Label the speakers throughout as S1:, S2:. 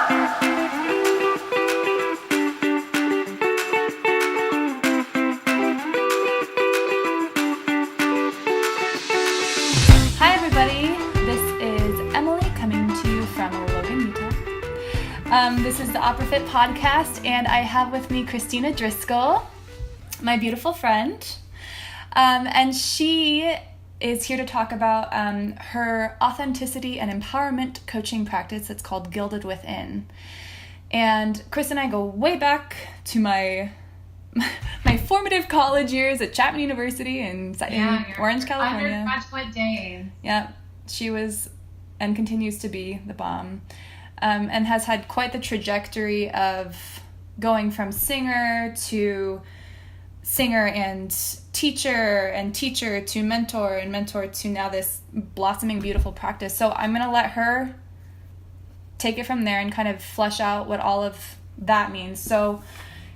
S1: Hi everybody, this is Emily coming to you from Logan, Utah. This is the OPERAfit podcast, and I have with me Kristina Driskill, my beautiful friend, and she is here to talk about her authenticity and empowerment coaching practice that's called Gilded Within. And Chris and I go way back to my formative college years at Chapman University in Orange, California.
S2: Undergraduate days.
S1: Yeah, she was and continues to be the bomb, and has had quite the trajectory of going from singer and teacher to mentor and mentor to now this blossoming beautiful practice. So I'm going to let her take it from there and kind of flesh out what all of that means. So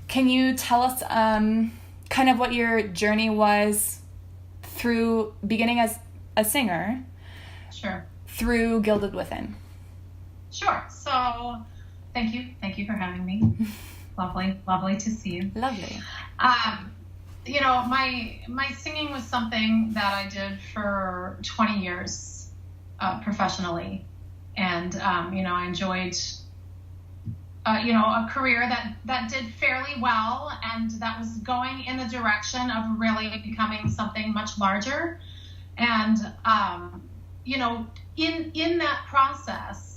S1: can you tell us kind of what your journey was through beginning as a singer?
S2: Sure. Through
S1: Gilded Within.
S2: Sure. So thank you for having me. Lovely to see you.
S1: Lovely.
S2: My singing was something that I did for 20 years professionally, and I enjoyed a career that did fairly well, and that was going in the direction of really becoming something much larger. And in that process,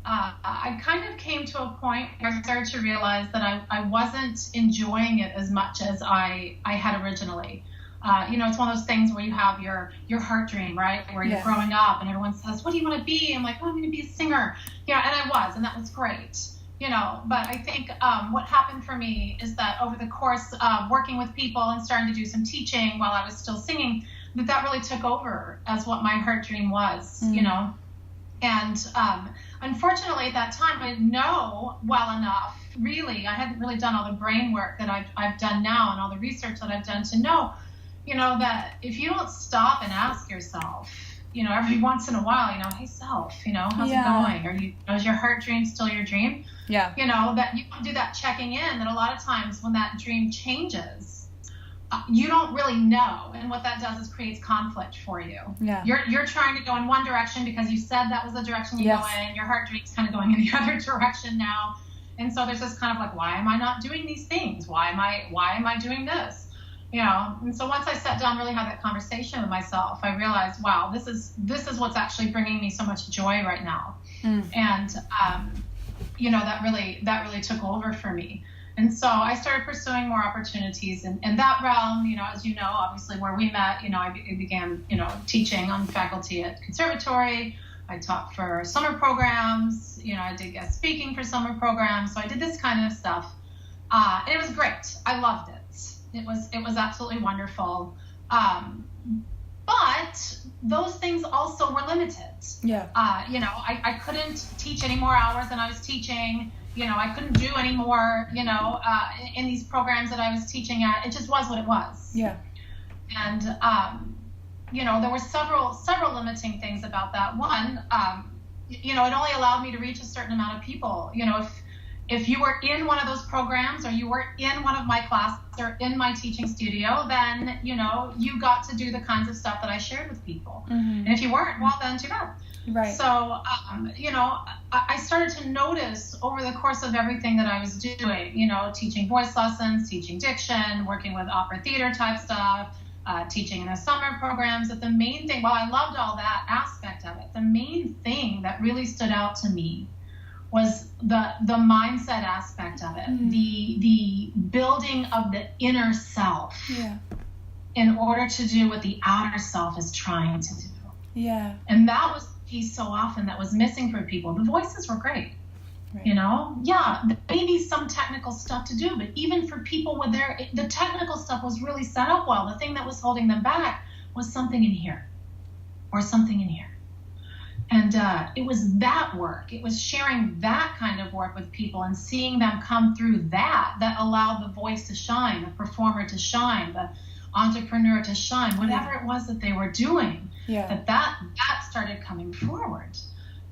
S2: I kind of came to a point where I started to realize that I wasn't enjoying it as much as I had originally. It's one of those things where you have your heart dream, right? Where you're growing up and everyone says, what do you want to be? I'm like, I'm going to be a singer. And I was, and that was great. But I think what happened for me is that over the course of working with people and starting to do some teaching while I was still singing, that really took over as what my heart dream was, And unfortunately at that time, I didn't know well enough, really. I hadn't really done all the brain work that I've done now and all the research that I've done to know, that if you don't stop and ask yourself, every once in a while, hey, self, how's it going? Is your heart dream still your dream?
S1: Yeah.
S2: That you do that checking in, that a lot of times when that dream changes, you don't really know. And what that does is creates conflict for you.
S1: Yeah.
S2: You're trying to go in one direction because you said that was the direction you go in. Your heart dream's kind of going in the other direction now. And so there's this kind of like, why am I not doing these things? Why am I doing this? And so once I sat down, really had that conversation with myself, I realized, wow, this is what's actually bringing me so much joy right now. And, that really took over for me. And so I started pursuing more opportunities in that realm, as you know, obviously where we met, I began, teaching on faculty at conservatory. I taught for summer programs, I did guest speaking for summer programs. So I did this kind of stuff. And it was great. I loved it. It was absolutely wonderful. But those things also were limited.
S1: Yeah.
S2: I couldn't teach any more hours than I was teaching. I couldn't do any more, in these programs that I was teaching at. It just was what it was.
S1: Yeah.
S2: And, there were several limiting things about that. One, it only allowed me to reach a certain amount of people. If you were in one of those programs or you were in one of my classes or in my teaching studio, then, you got to do the kinds of stuff that I shared with people. And if you weren't, well, then too bad.
S1: Right.
S2: So, I started to notice over the course of everything that I was doing, teaching voice lessons, teaching diction, working with opera theater type stuff, teaching in the summer programs, that the main thing, while I loved all that aspect of it, the main thing that really stood out to me was the mindset aspect of it, the building of the inner self in order to do what the outer self is trying to do.
S1: Yeah.
S2: And that was the piece so often that was missing for people. The voices were great. Right. Maybe some technical stuff to do, but even for people with the technical stuff was really set up well. The thing that was holding them back was something in here or something in here. And it was that work. It was sharing that kind of work with people and seeing them come through that allowed the voice to shine, the performer to shine, the entrepreneur to shine, whatever it was that they were doing, that started coming forward.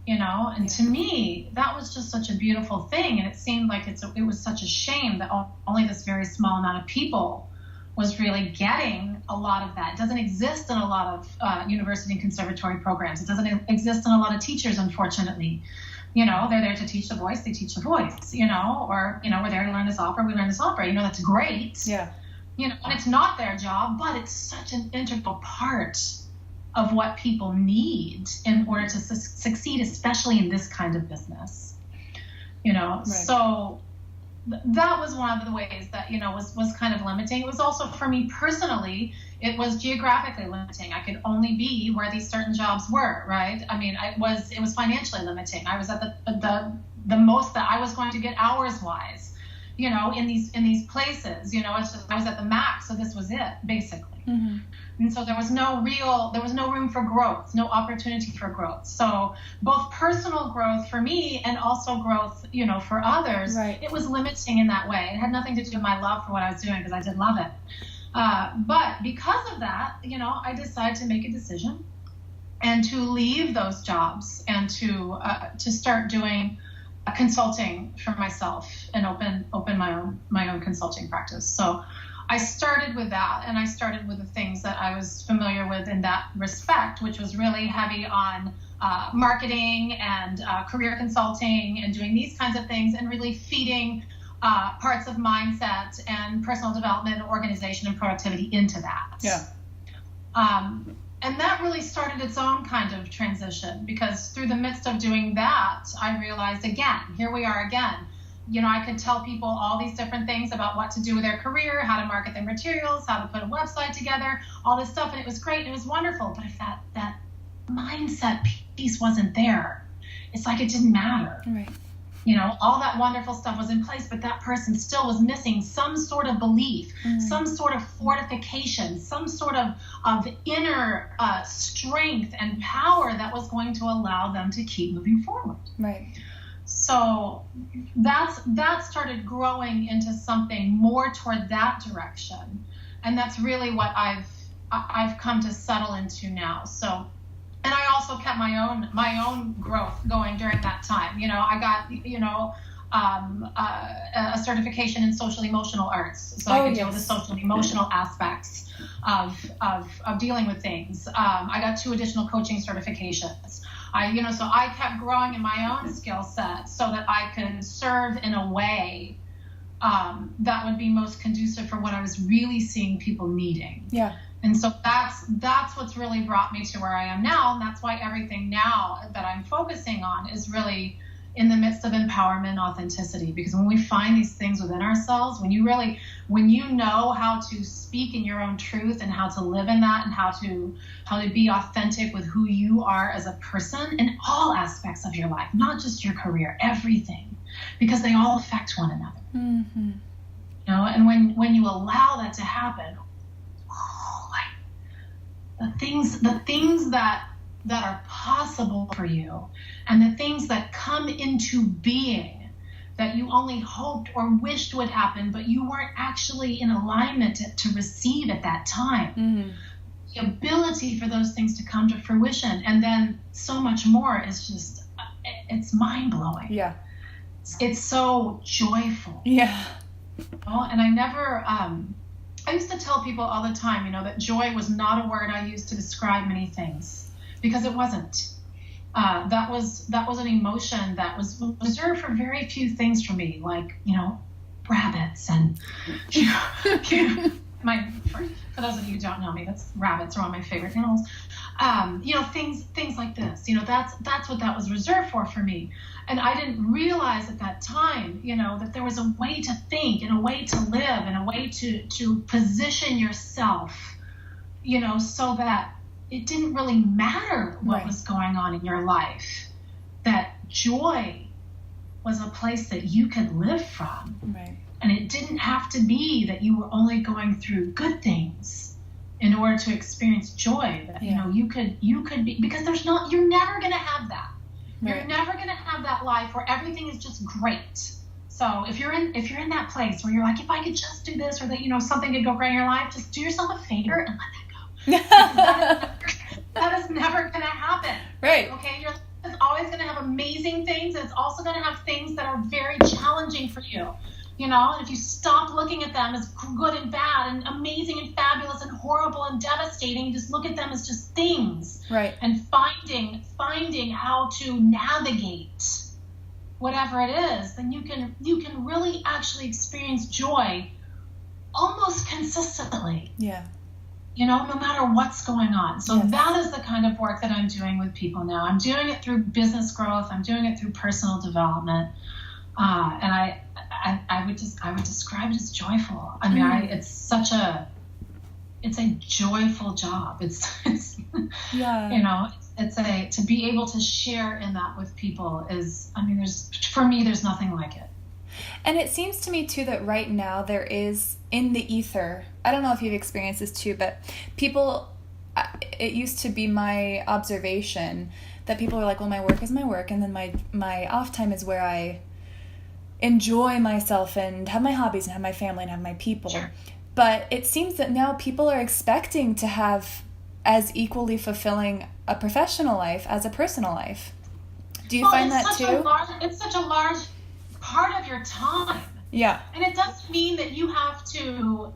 S2: And to me, that was just such a beautiful thing. And it seemed like it was such a shame that only this very small amount of people was really getting a lot of that. It doesn't exist in a lot of university and conservatory programs. It doesn't exist in a lot of teachers, unfortunately. They're there to teach the voice, they teach the voice, or, we're there to learn this opera, we learn this opera. That's great.
S1: Yeah.
S2: And it's not their job, but it's such an integral part of what people need in order to succeed, especially in this kind of business. Right. So that was one of the ways that, was kind of limiting. It was also, for me personally, it was geographically limiting. I could only be where these certain jobs were, right? I mean, it was financially limiting. I was at the most that I was going to get hours-wise, in these places. It's just I was at the max, so this was it, basically. Mm-hmm. And so there was no room for growth, no opportunity for growth. So both personal growth for me and also growth, for others, right. It was limiting in that way. It had nothing to do with my love for what I was doing, because I did love it. But because of that, I decided to make a decision and to leave those jobs and to start doing consulting for myself and open my own consulting practice. So I started with that, and I started with the things that I was familiar with in that respect, which was really heavy on marketing and career consulting and doing these kinds of things, and really feeding parts of mindset and personal development, organization, and productivity into that. Yeah. And that really started its own kind of transition, because through the midst of doing that, I realized again, here we are again. I could tell people all these different things about what to do with their career, how to market their materials, how to put a website together, all this stuff, and it was great and it was wonderful. But if that mindset piece wasn't there, it's like it didn't matter. Right. All that wonderful stuff was in place, but that person still was missing some sort of belief, some sort of fortification, some sort of inner strength and power that was going to allow them to keep moving forward. Right. So that started growing into something more toward that direction, and that's really what I've come to settle into now. So. And I also kept my own growth going during that time. I got a certification in social emotional arts, so I could deal with the social emotional aspects of dealing with things. I got 2 additional coaching certifications. So I kept growing in my own skill set so that I could serve in a way that would be most conducive for what I was really seeing people needing. Yeah. And so that's what's really brought me to where I am now. And that's why everything now that I'm focusing on is really in the midst of empowerment and authenticity. Because when we find these things within ourselves, when you know how to speak in your own truth and how to live in that, and how to be authentic with who you are as a person in all aspects of your life, not just your career, everything, because they all affect one another. Mm-hmm. And when you allow that to happen, the things that are possible for you, and the things that come into being that you only hoped or wished would happen, but you weren't actually in alignment to receive at that time. Mm-hmm. The ability for those things to come to fruition, and then so much more, is just, it's mind-blowing. Yeah. It's so joyful. Yeah. And I never... I used to tell people all the time, that joy was not a word I used to describe many things, because it wasn't. That was an emotion that was reserved for very few things for me, like, rabbits and, for those of you who don't know me, rabbits are one of my favorite animals. Things like this, that's what that was reserved for me. And I didn't realize at that time, that there was a way to think and a way to live and a way to position yourself, so that it didn't really matter what was going on in your life, that joy was a place that you could live from. Right. And it didn't have to be that you were only going through good things in order to experience joy. That, you could be, because you're never going to have that. Right. You're never going to have that life where everything is just great. So if you're in that place where you're like, if I could just do this, or that, something could go great in your life, just do yourself a favor and let that go. that is never going to happen. Right. Okay. Your life is always going to have amazing things, and it's also going to have things that are very challenging for you. And if you stop looking at them as good and bad and amazing and fabulous and horrible and devastating, you just look at them as just things.
S1: Right.
S2: And finding how to navigate whatever it is, then you can really actually experience joy almost consistently.
S1: Yeah.
S2: No matter what's going on. So
S1: Yes.
S2: that is the kind of work that I'm doing with people now. I'm doing it through business growth. I'm doing it through personal development. And I would describe it as joyful. I mean, it's a joyful job.
S1: Yeah.
S2: To be able to share in that with people there's nothing like it.
S1: And it seems to me too that right now there is in the ether, I don't know if you've experienced this too, but people, it used to be my observation that people were like, well, my work is my work, and then my off time is where I enjoy myself and have my hobbies and have my family and have my people.
S2: Sure.
S1: But it seems that now people are expecting to have as equally fulfilling a professional life as a personal life. Do you find that too?
S2: It's such a large part of your time.
S1: Yeah.
S2: And it doesn't mean that you have to,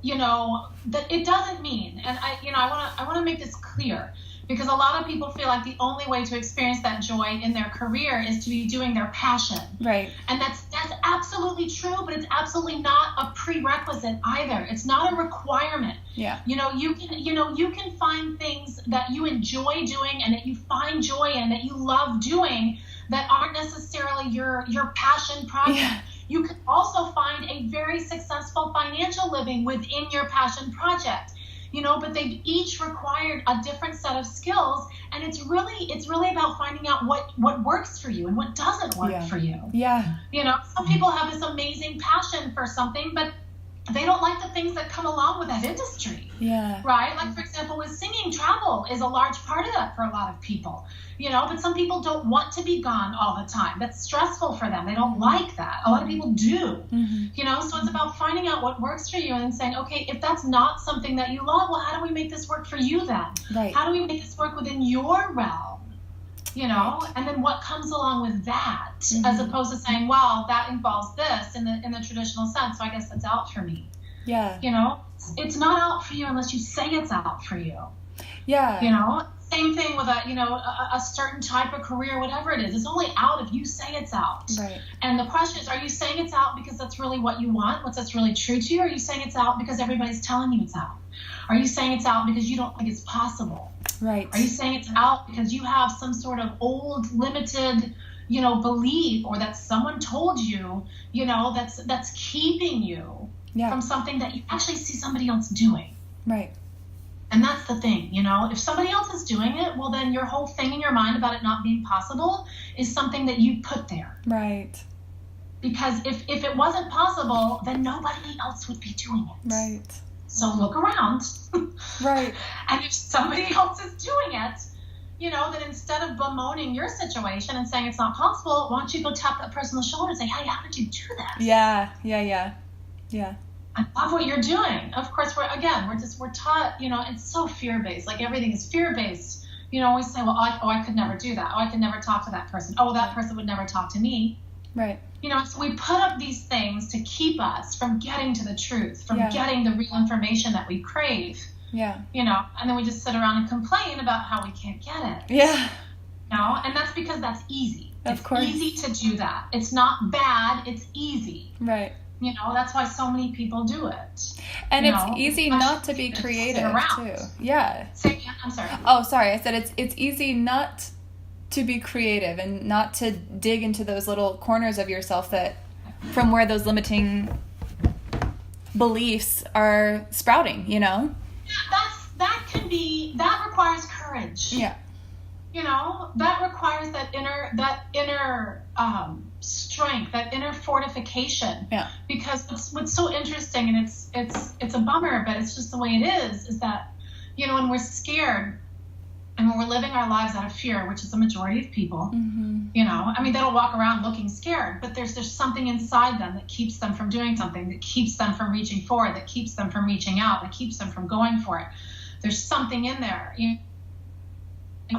S2: that it doesn't mean, and I want to make this clear, because a lot of people feel like the only way to experience that joy in their career is to be doing their passion.
S1: Right.
S2: And that's absolutely true, but it's absolutely not a prerequisite either. It's not a requirement.
S1: Yeah.
S2: You can find things that you enjoy doing and that you find joy in, that you love doing, that aren't necessarily your passion project. Yeah. You can also find a very successful financial living within your passion project. But they've each required a different set of skills, and it's really about finding out what works for you and what doesn't work for you.
S1: Yeah.
S2: Some people have this amazing passion for something, but they don't like the things that come along with that industry.
S1: Yeah.
S2: Right? Like, for example, with singing, travel is a large part of that for a lot of people. But some people don't want to be gone all the time. That's stressful for them. They don't like that. A lot of people do. Mm-hmm. So it's about finding out what works for you and then saying, okay, if that's not something that you love, well, how do we make this work for you then?
S1: Right.
S2: How do we make this work within your realm? And then what comes along with that, mm-hmm. as opposed to saying, well, that involves this in the traditional sense, so I guess that's out for me.
S1: Yeah.
S2: It's not out for you unless you say it's out for you.
S1: Yeah.
S2: Same thing with a certain type of career, whatever it is. It's only out if you say it's out.
S1: Right.
S2: And the question is, are you saying it's out because that's really what you want, that's really true to you, or are you saying it's out because everybody's telling you it's out? Are you saying it's out because you don't think it's possible?
S1: Right.
S2: Are you saying it's out because you have some sort of old, limited, belief, or that someone told you, that's keeping you from something that you actually see somebody else doing?
S1: Right.
S2: And that's the thing, if somebody else is doing it, well, then your whole thing in your mind about it not being possible is something that you put there.
S1: Right.
S2: Because if it wasn't possible, then nobody else would be doing it.
S1: Right.
S2: So look around.
S1: Right.
S2: And if somebody else is doing it, then instead of bemoaning your situation and saying it's not possible, why don't you go tap that person on the shoulder and say, hey, how did you do this?
S1: Yeah.
S2: I love what you're doing. Of course, we're taught, it's so fear-based. Like, everything is fear-based. We say, well, I could never do that. Oh, I could never talk to that person. Oh, well, that person would never talk to me.
S1: Right.
S2: So we put up these things to keep us from getting to the truth, from getting the real information that we crave.
S1: Yeah.
S2: And then we just sit around and complain about how we can't get it.
S1: Yeah.
S2: And that's because that's easy.
S1: Of course.
S2: It's easy to do that. It's not bad. It's easy.
S1: Right.
S2: That's why so many people do it.
S1: And it's easy not to be creative too. Yeah.
S2: Say again. I'm sorry.
S1: Oh, sorry. I said it's easy not to be creative and not to dig into those little corners of yourself from where those limiting beliefs are sprouting,
S2: Yeah, that requires courage.
S1: Yeah.
S2: That requires that inner strength, that inner fortification.
S1: Yeah.
S2: Because what's so interesting, and it's a bummer, but it's just the way it is that, when we're scared and when we're living our lives out of fear, which is the majority of people,
S1: mm-hmm.
S2: They don't walk around looking scared, but there's something inside them that keeps them from doing something, that keeps them from reaching forward, that keeps them from reaching out, that keeps them from going for it. There's something in there. And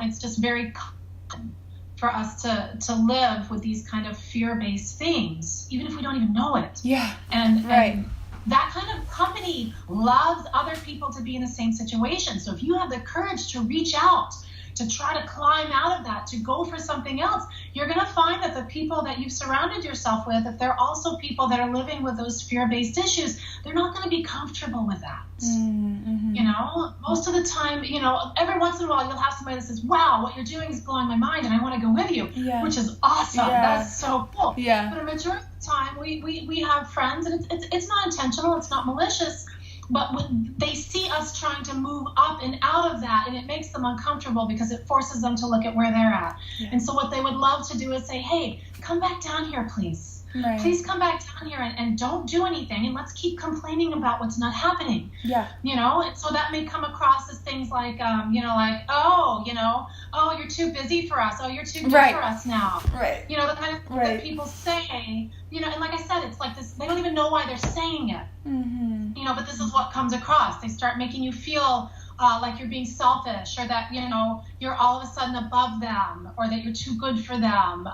S2: it's just very common for us to live with these kind of fear-based things, even if we don't even know it.
S1: Yeah.
S2: And
S1: right.
S2: That kind of company loves other people to be in the same situation. So if you have the courage to reach out, to try to climb out of that, to go for something else, you're going to find that the people that you've surrounded yourself with, if they're also people that are living with those fear-based issues, they're not going to be comfortable with that.
S1: Mm-hmm.
S2: You know, most of the time, you know, every once in a while you'll have somebody that says, wow, what you're doing is blowing my mind and I want to go with you, which is awesome.
S1: Yeah.
S2: That's so cool.
S1: Yeah.
S2: But a majority of the time we have friends, and it's not intentional, it's not malicious, but when they see us trying to move up and out of that, and it makes them uncomfortable because it forces them to look at where they're at. Yeah. And so what they would love to do is say, hey, come back down here, please. Right. Please come back down here and don't do anything, and let's keep complaining about what's not happening. Yeah. You know, and so that may come across as things like, you know, like, oh, you know, oh, you're too busy for us. Oh, you're too good for us now. Right. You know, the kind of thing that people say, you know, and like I said, it's like this, they don't even know why they're saying it. Mm-hmm. You know, but this is what comes across. They start making you feel like you're being selfish, or that, you know, you're all of a sudden above them, or that you're too good for them,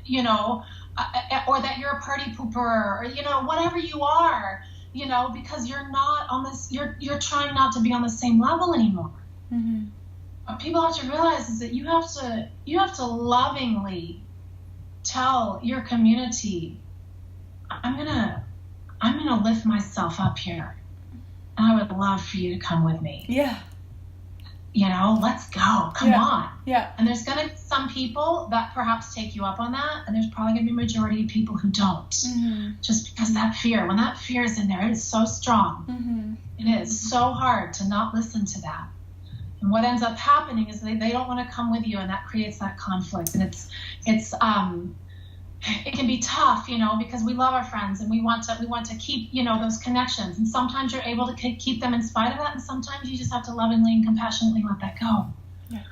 S2: you know, or that you're a party pooper, or, you know, whatever you are, you know, because you're not on this, you're trying not to be on the same level anymore. Mm-hmm. What people have to realize is that you have to lovingly tell your community, I'm gonna lift myself up here, and I would love for you to come with me. Yeah. You know, let's go. Come on. Yeah. And there's going to be some people that perhaps take you up on that, and there's probably going to be a majority of people who don't. Mm-hmm. Just because that fear, when that fear is in there, it is so strong. Mm-hmm. It is so hard to not listen to that. And what ends up happening is they don't want to come with you, and that creates that conflict. And it can be tough, you know, because we love our friends and we want to keep, you know, those connections. And sometimes you're able to keep them in spite of that, and sometimes you just have to lovingly and compassionately let that go. Yeah.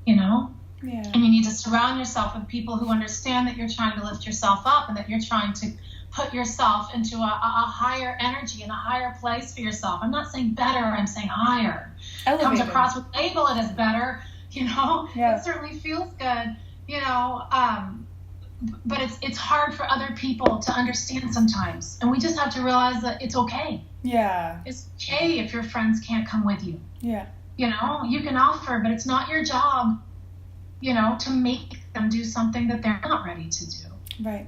S2: You know? Yeah. And you need to surround yourself with people who understand that you're trying to lift yourself up, and that you're trying to put yourself into a higher energy and a higher place for yourself. I'm not saying better, I'm saying higher. Elevated. Comes across with label it as better, you know? Yeah. It certainly feels good, you know, but it's hard for other people to understand sometimes. And we just have to realize that it's okay. Yeah. It's okay if your friends can't come with you. Yeah. You know, you can offer, but it's not your job, you know, to make them do something that they're not ready to do. Right.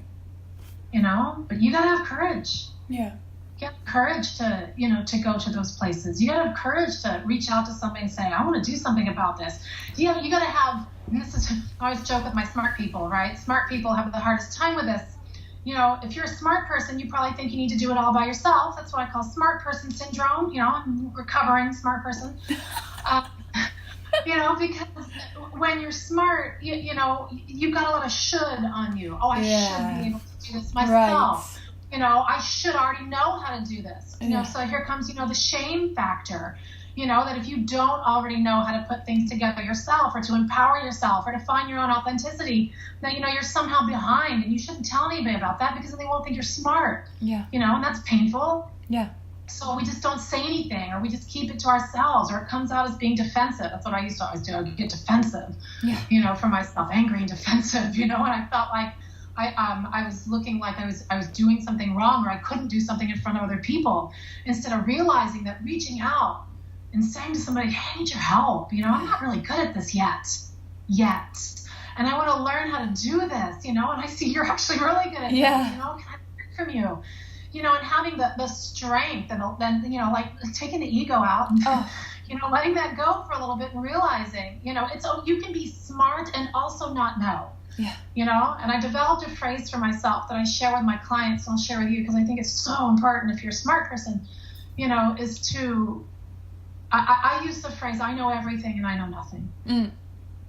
S2: You know, but you got to have courage. Yeah. You have courage to, you know, to go to those places. You got to have courage to reach out to somebody and say, I want to do something about this. You got to have, and this is, I always joke with my smart people, right? Smart people have the hardest time with this. You know, if you're a smart person, you probably think you need to do it all by yourself. That's what I call smart person syndrome. You know, I'm a recovering smart person. You know, because when you're smart, you know, you've got a lot of should on you. Oh, I should be able to do this myself. Right. You know, I should already know how to do this. You know, so here comes, you know, the shame factor. You know, that if you don't already know how to put things together yourself, or to empower yourself, or to find your own authenticity, that, you know, you're somehow behind, and you shouldn't tell anybody about that because then they won't think you're smart. Yeah. You know, and that's painful. Yeah. So we just don't say anything, or we just keep it to ourselves, or it comes out as being defensive. That's what I used to always do. I would get defensive, you know, for myself, angry and defensive, you know, and I felt like I was looking like I was doing something wrong, or I couldn't do something in front of other people, instead of realizing that reaching out and saying to somebody, hey, I need your help. You know, I'm not really good at this yet. And I want to learn how to do this, you know, and I see you're actually really good at this, you know, can I learn from you? You know, and having the strength, and then, you know, like taking the ego out and, you know, letting that go for a little bit, and realizing, you know, you can be smart and also not know. Yeah. You know, and I developed a phrase for myself that I share with my clients, and I'll share with you because I think it's so important if you're a smart person, you know, is to, I use the phrase, I know everything and I know nothing. Mm.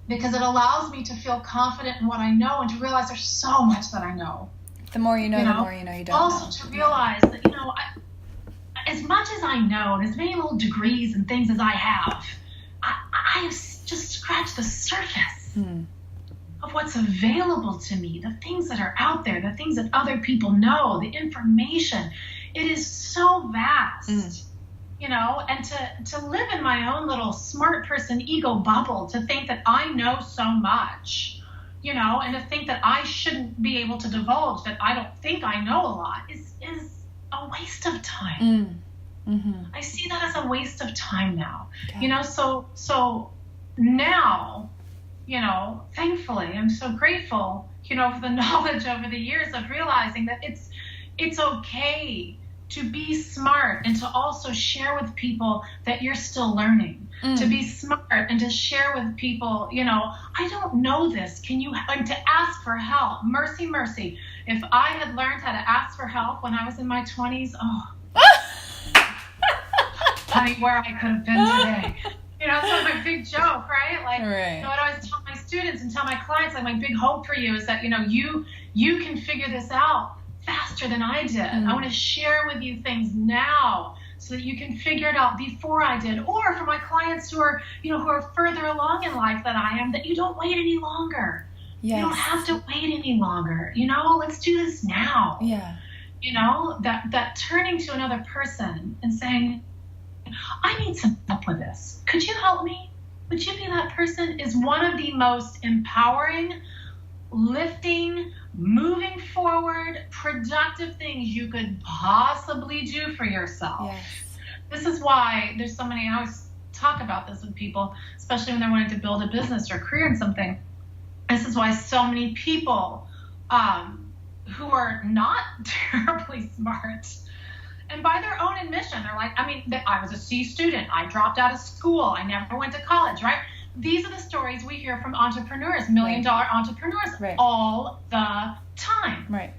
S2: Because it allows me to feel confident in what I know, and to realize there's so much that I know. The more you know, the more you know you don't also know. To realize that, you know, as much as I know, and as many little degrees and things as I have just scratched the surface of what's available to me, the things that are out there, the things that other people know, the information. It is so vast, you know, and to live in my own little smart person ego bubble, to think that I know so much, and to think that I shouldn't be able to divulge that I don't think I know a lot is a waste of time. I see that as a waste of time now.
S1: Yeah.
S2: So now, thankfully, I'm so grateful, for the knowledge over the years of realizing that it's okay to be smart and to also share with people that you're still learning, to be smart and to share with people, I don't know this. And to ask for help. Mercy. If I had learned how to ask for help when I was in my 20s, honey, where I could have been today. It's like my big joke, right? Like,
S1: right.
S2: What I always tell my students and tell my clients, like, my big hope for you is that, you can figure this out faster than I did. I want to share with you things now so that you can figure it out before I did. Or for my clients who are further along in life than I am, that you don't wait any longer. Yes. You don't have to wait any longer. Let's do this now.
S1: Yeah.
S2: That turning to another person and saying, I need some help with this. Could you help me? Would you be that person? Is one of the most empowering, lifting, moving forward, productive things you could possibly do for yourself.
S1: Yes.
S2: This is why there's so many, I always talk about this with people, especially when they're wanting to build a business or career in something. This is why so many people who are not terribly smart, and by their own admission, they're like, I was a C student. I dropped out of school. I never went to college, right? These are the stories we hear from entrepreneurs, million-dollar entrepreneurs, all the time.
S1: Right.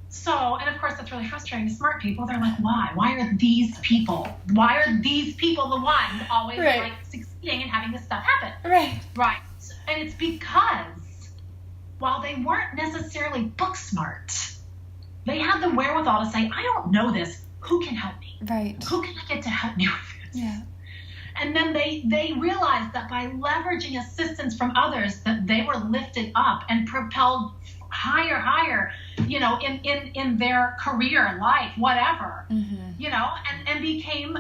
S2: So, and of course, that's really frustrating to smart people. They're like, why? Why are these people the ones always like succeeding and having this stuff happen?
S1: Right.
S2: Right. And it's because while they weren't necessarily book smart, they had the wherewithal to say, I don't know this. Who can help me?
S1: Right.
S2: Who can I get to help me with this?
S1: Yeah.
S2: And then they realized that by leveraging assistance from others, that they were lifted up and propelled higher, in their career, life, whatever, and became,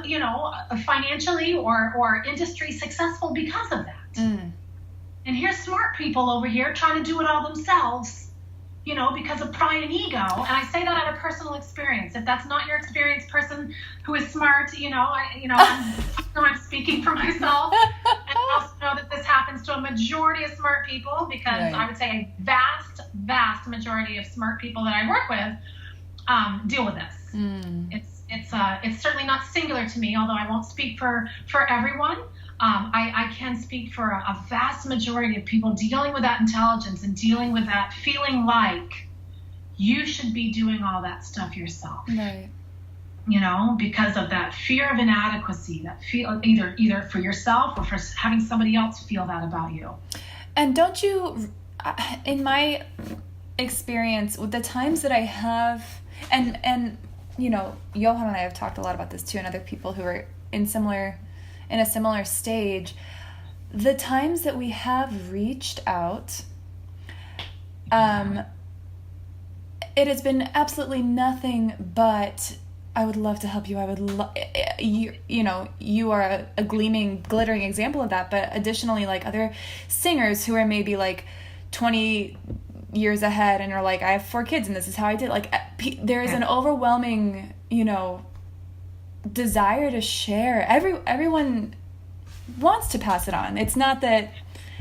S2: financially or industry successful because of that. And here's smart people over here trying to do it all themselves, because of pride and ego. And I say that out of personal experience. If that's not your experience, person who is smart, I'm speaking for myself. And I also know that this happens to a majority of smart people, because I would say a vast majority of smart people that I work with deal with this. It's certainly not singular to me, although I won't speak for everyone. I can speak for a vast majority of people dealing with that intelligence and dealing with that feeling like you should be doing all that stuff yourself.
S1: Right.
S2: Because of that fear of inadequacy, that feel either for yourself or for having somebody else feel that about you.
S1: And don't you, in my experience, with the times that I have, and Johan and I have talked a lot about this too, and other people who are in a similar stage, the times that we have reached out, it has been absolutely nothing but, I would love to help you. I would you are a glittering example of that. But additionally, like other singers who are maybe like 20 years ahead and are like, I have 4 kids and this is how I did. Like there is an overwhelming, desire to share. Everyone wants to pass it on. It's not that.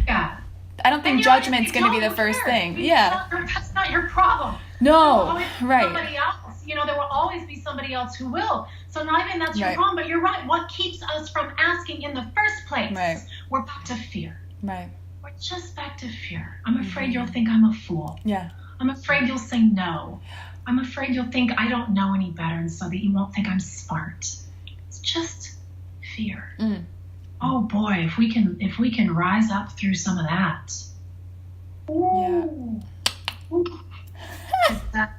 S2: Yeah.
S1: I don't think judgment's going to be the first thing. Yeah.
S2: That's not your problem.
S1: No. Right.
S2: Somebody else. There will always be somebody else who will. So not even that's your problem, but you're right. What keeps us from asking in the first place?
S1: Right.
S2: We're back to fear.
S1: Right.
S2: We're just back to fear. I'm afraid you'll think I'm a fool.
S1: Yeah.
S2: I'm afraid you'll say no. I'm afraid you'll think I don't know any better, and so that you won't think I'm smart. It's just fear. Oh boy, if we can rise up through some of that. Ooh.
S1: Yeah.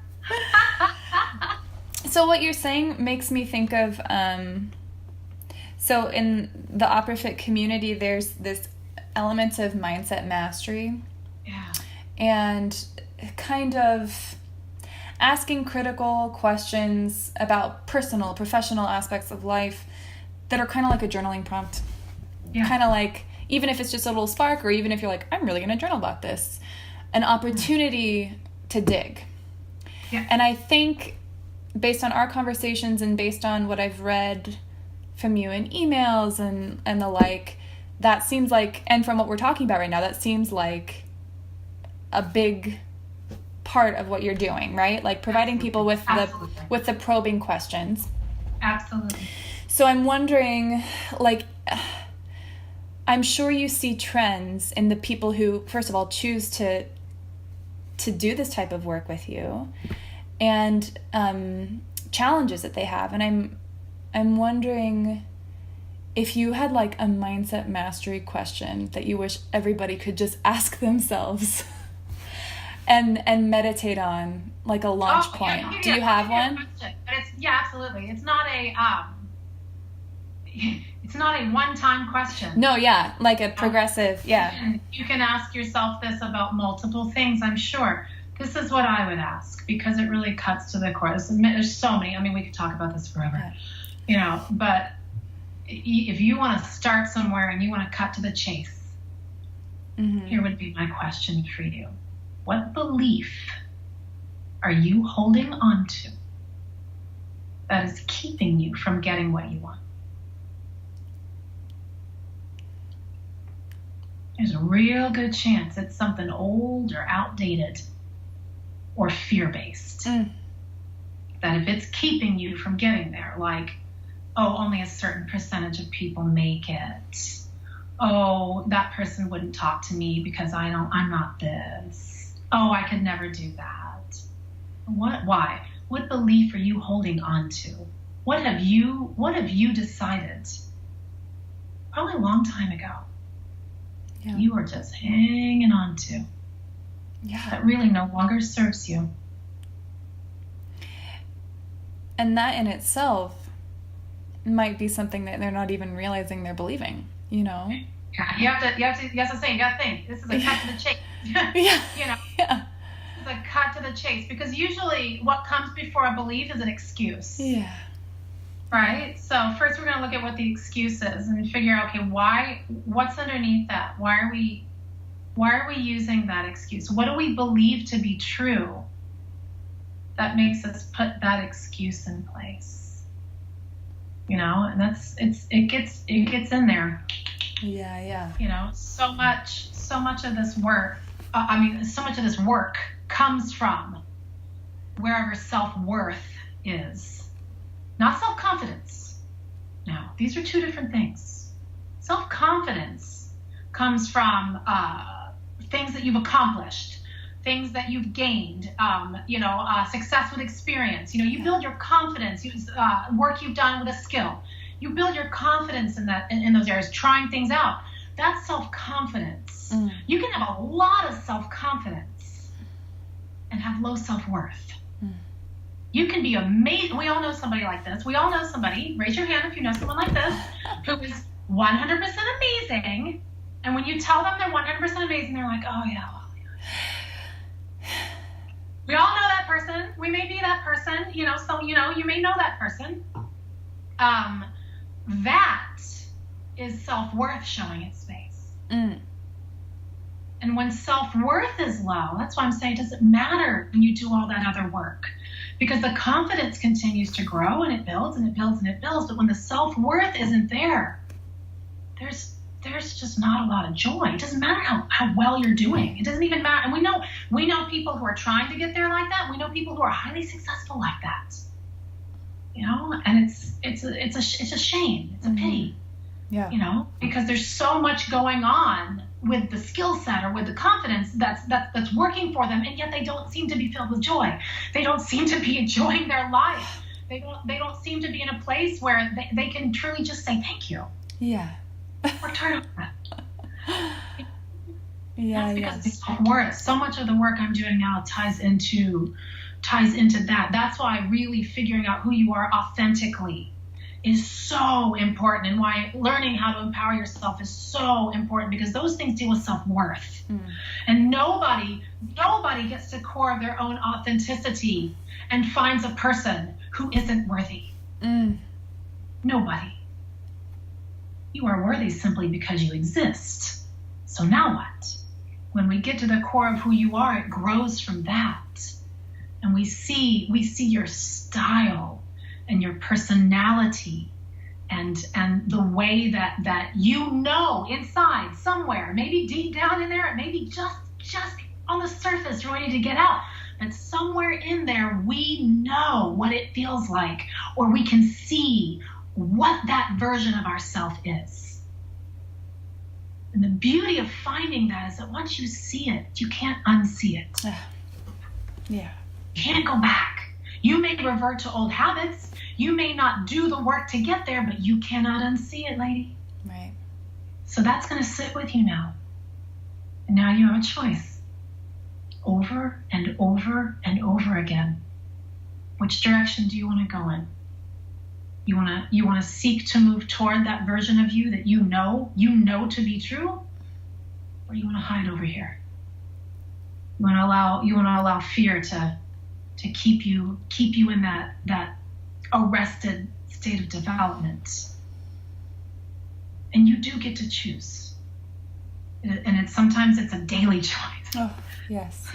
S1: So what you're saying makes me think of, so in the OPERAfit community, there's this element of mindset mastery.
S2: Yeah.
S1: And kind of asking critical questions about personal, professional aspects of life that are kind of like a journaling prompt. Yeah. Kind of like, even if it's just a little spark, or even if you're like, I'm really going to journal about this. an opportunity to dig.
S2: Yeah.
S1: And I think based on our conversations and based on what I've read from you in emails and the like, that seems like, and from what we're talking about right now, that seems like a big part of what you're doing, right? Like providing people with the probing questions.
S2: Absolutely.
S1: So I'm wondering, like, I'm sure you see trends in the people who, first of all, choose to do this type of work with you, and challenges that they have. And I'm wondering if you had like a mindset mastery question that you wish everybody could just ask themselves and meditate on, like a launch point.
S2: Yeah,
S1: Do you have one?
S2: Absolutely. It's not a one-time question.
S1: No, yeah, like a progressive, yeah.
S2: You can ask yourself this about multiple things, I'm sure. This is what I would ask, because it really cuts to the core. There's so many. I mean, we could talk about this forever, but if you want to start somewhere and you want to cut to the chase, here would be my question for you. What belief are you holding on to that is keeping you from getting what you want? There's a real good chance it's something old or outdated or fear-based. That if it's keeping you from getting there, like, oh, only a certain percentage of people make it. Oh, that person wouldn't talk to me because I'm not this. Oh, I could never do that. Why? What belief are you holding on to? What have you decided? Probably a long time ago. Yeah. You are just hanging on to. Yeah. That really no longer serves you.
S1: And that in itself might be something that they're not even realizing they're believing, Yeah,
S2: you have to think. This is a cut to the chase.
S1: Yeah. Yeah.
S2: It's a cut to the chase, because usually what comes before a belief is an excuse.
S1: Yeah.
S2: Right? So first we're going to look at what the excuse is and figure out, okay, what's underneath that? Why are we using that excuse? What do we believe to be true that makes us put that excuse in place? And it gets in there.
S1: Yeah.
S2: So much of this work, so much of this work comes from wherever self-worth is. Not self-confidence. No, these are two different things. Self-confidence comes from things that you've accomplished, things that you've gained, success with experience. You build your confidence, work you've done with a skill. You build your confidence in those areas, trying things out. That's self-confidence. You can have a lot of self-confidence and have low self-worth. You can be amazing. We all know somebody like this. We all know somebody. Raise your hand if you know someone like this who is 100% amazing. And when you tell them they're 100% amazing, they're like, oh, yeah, well, yeah. We all know that person. We may be that person. So, you may know that person. That is self-worth showing its face. And when self-worth is low, that's why I'm saying it doesn't matter when you do all that other work. Because the confidence continues to grow and it builds and it builds and it builds. But when the self-worth isn't there, there's just not a lot of joy. It doesn't matter how well you're doing. It doesn't even matter. And we know people who are trying to get there like that. We know people who are highly successful like that. And it's a shame. It's a pity.
S1: Yeah.
S2: Because there's so much going on with the skill set or with the confidence that's working for them, and yet they don't seem to be filled with joy. They don't seem to be enjoying their life. They don't seem to be in a place where they can truly just say thank you.
S1: Yeah.
S2: We're tired of that.
S1: That's
S2: because of self-worth. So much of the work I'm doing now ties into that. That's why really figuring out who you are authentically is so important, and why learning how to empower yourself is so important, because those things deal with self-worth. And nobody gets to the core of their own authenticity and finds a person who isn't worthy. Nobody. You are worthy simply because you exist. So now what? when we get to the core of who you are, it grows from that. And we see your style and your personality and the way that you know inside somewhere, maybe deep down in there, maybe just on the surface ready to get out. But somewhere in there, we know what it feels like, or we can see what that version of ourself is. And the beauty of finding that is that once you see it, you can't unsee it.
S1: Yeah.
S2: You can't go back. You may revert to old habits. You may not do the work to get there, but you cannot unsee it, lady.
S1: Right.
S2: So that's going to sit with you now. And now you have a choice. Over and over and over again. Which direction do you want to go in? You want to seek to move toward that version of you that you know to be true, or you want to hide over here? You want to allow fear to keep you in that arrested state of development. And you do get to choose. And sometimes it's a daily choice.
S1: Oh, yes.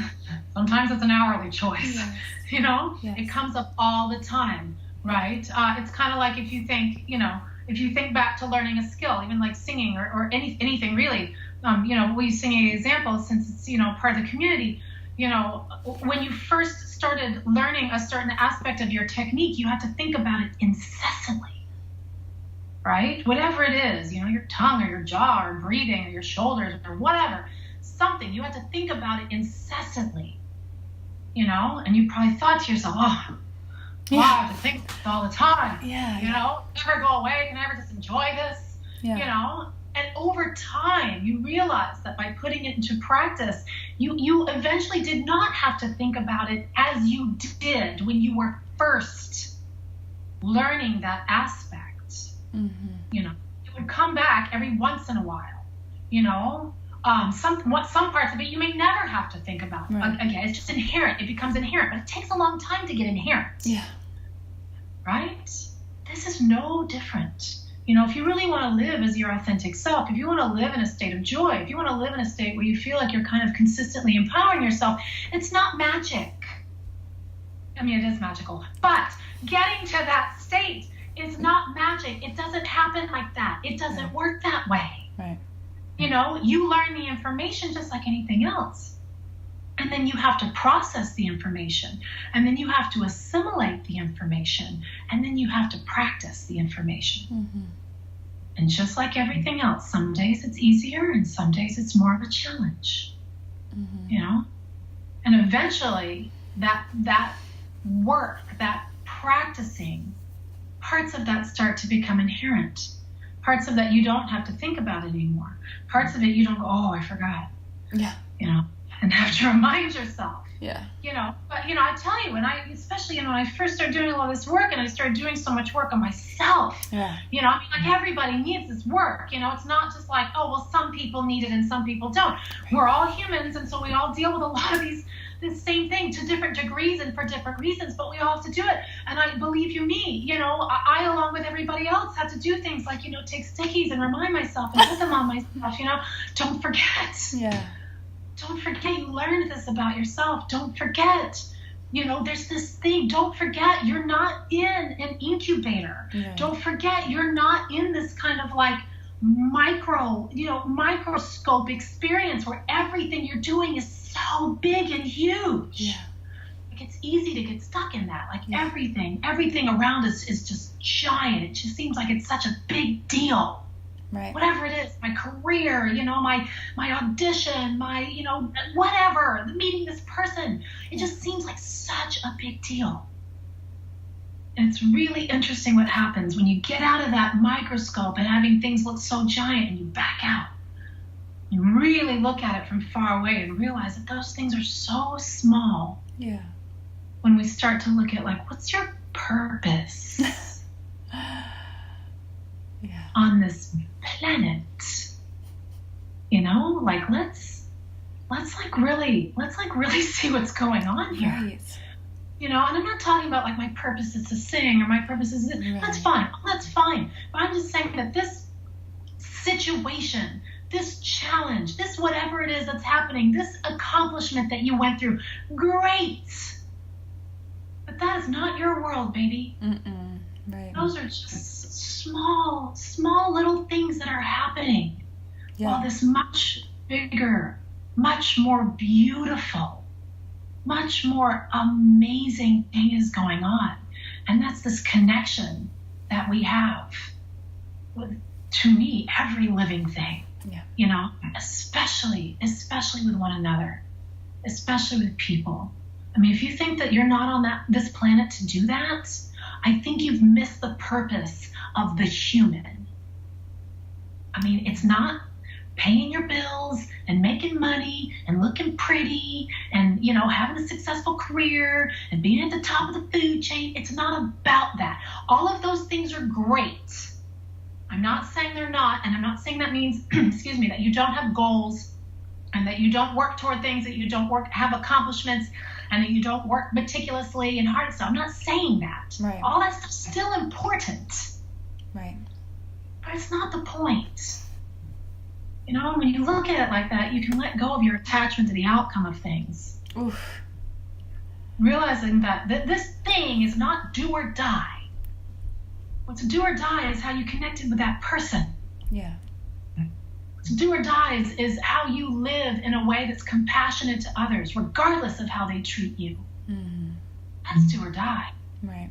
S2: Sometimes it's an hourly choice.
S1: Yes.
S2: Yes. It comes up all the time, right? It's kind of like if you think back to learning a skill, even like singing or anything really. We use singing examples since it's part of the community. When you first started learning a certain aspect of your technique, you had to think about it incessantly, right? Whatever it is, your tongue or your jaw or breathing or your shoulders or whatever, something, you had to think about it incessantly, and you probably thought to yourself, I have to think all the time, never go away, can I ever just enjoy this, And over time, you realize that by putting it into practice, you eventually did not have to think about it as you did when you were first learning that aspect. Mm-hmm. It would come back every once in a while. Some parts of it you may never have to think about.
S1: Right.
S2: Again, it's just inherent. It becomes inherent, but it takes a long time to get inherent.
S1: Yeah.
S2: Right? This is no different. If you really want to live as your authentic self, if you want to live in a state of joy, if you want to live in a state where you feel like you're kind of consistently empowering yourself, it's not magic. I mean, it is magical, but getting to that state is not magic. It doesn't happen like that. It doesn't work that way.
S1: Right.
S2: You learn the information just like anything else. And then you have to process the information. And then you have to assimilate the information. And then you have to practice the information. Mm-hmm. And just like everything else, some days it's easier and some days it's more of a challenge. Mm-hmm. And eventually that work, that practicing, parts of that start to become inherent. Parts of that you don't have to think about it anymore. Parts of it you don't go, I forgot.
S1: Yeah.
S2: And have to remind yourself.
S1: Yeah.
S2: But I tell you, especially when I first started doing a lot of this work and I started doing so much work on myself. Yeah. Everybody needs this work. It's not just like, some people need it and some people don't. We're all humans, and so we all deal with a lot of this same thing to different degrees and for different reasons, but we all have to do it. And I believe me, I along with everybody else have to do things like, take stickies and remind myself and put them on myself, don't forget.
S1: Yeah.
S2: Don't forget you learned this about yourself. Don't forget, there's this thing. Don't forget you're not in an incubator. Yeah. Don't forget you're not in this kind of like microscope experience where everything you're doing is so big and huge. Yeah. Like it's easy to get stuck in that. Like everything around us is just giant. It just seems like it's such a big deal. Right. Whatever it is, my career, my audition, my, whatever, meeting this person, it just seems like such a big deal. And it's really interesting what happens when you get out of that microscope and having things look so giant and you back out. You really look at it from far away and realize that those things are so small. Yeah. When we start to look at what's your purpose? On this planet, let's really see what's going on here. Right. And I'm not talking about my purpose is to sing or my purpose is this. Right. That's fine. But I'm just saying that this situation this challenge, this whatever it is that's happening, this accomplishment that you went through, great. But that is not your world, baby.
S1: Right.
S2: Those are just small little things that are happening. While this much bigger, much more beautiful, much more amazing thing is going on. And that's this connection that we have with, to me, every living thing.
S1: Yeah.
S2: You know, especially with one another, especially with people. I mean, if you think that you're not on this planet to do that, I think you've missed the purpose of the human. I mean, it's not paying your bills and making money and looking pretty and, you know, having a successful career and being at the top of the food chain. It's not about that. All of those things are great. I'm not saying they're not, and I'm not saying that means, excuse me, that you don't have goals and that you don't work toward things, that you don't have accomplishments, and that you don't work meticulously and hard stuff. I'm not saying that.
S1: Right.
S2: All that stuff's still important.
S1: Right.
S2: But it's not the point. You know, when you look at it like that, you can let go of your attachment to the outcome of things.
S1: Oof.
S2: Realizing that this thing is not do or die. What's do or die is how you connected with that person.
S1: Yeah.
S2: What's do or die is how you live in a way that's compassionate to others, regardless of how they treat you. That's do or die.
S1: Right.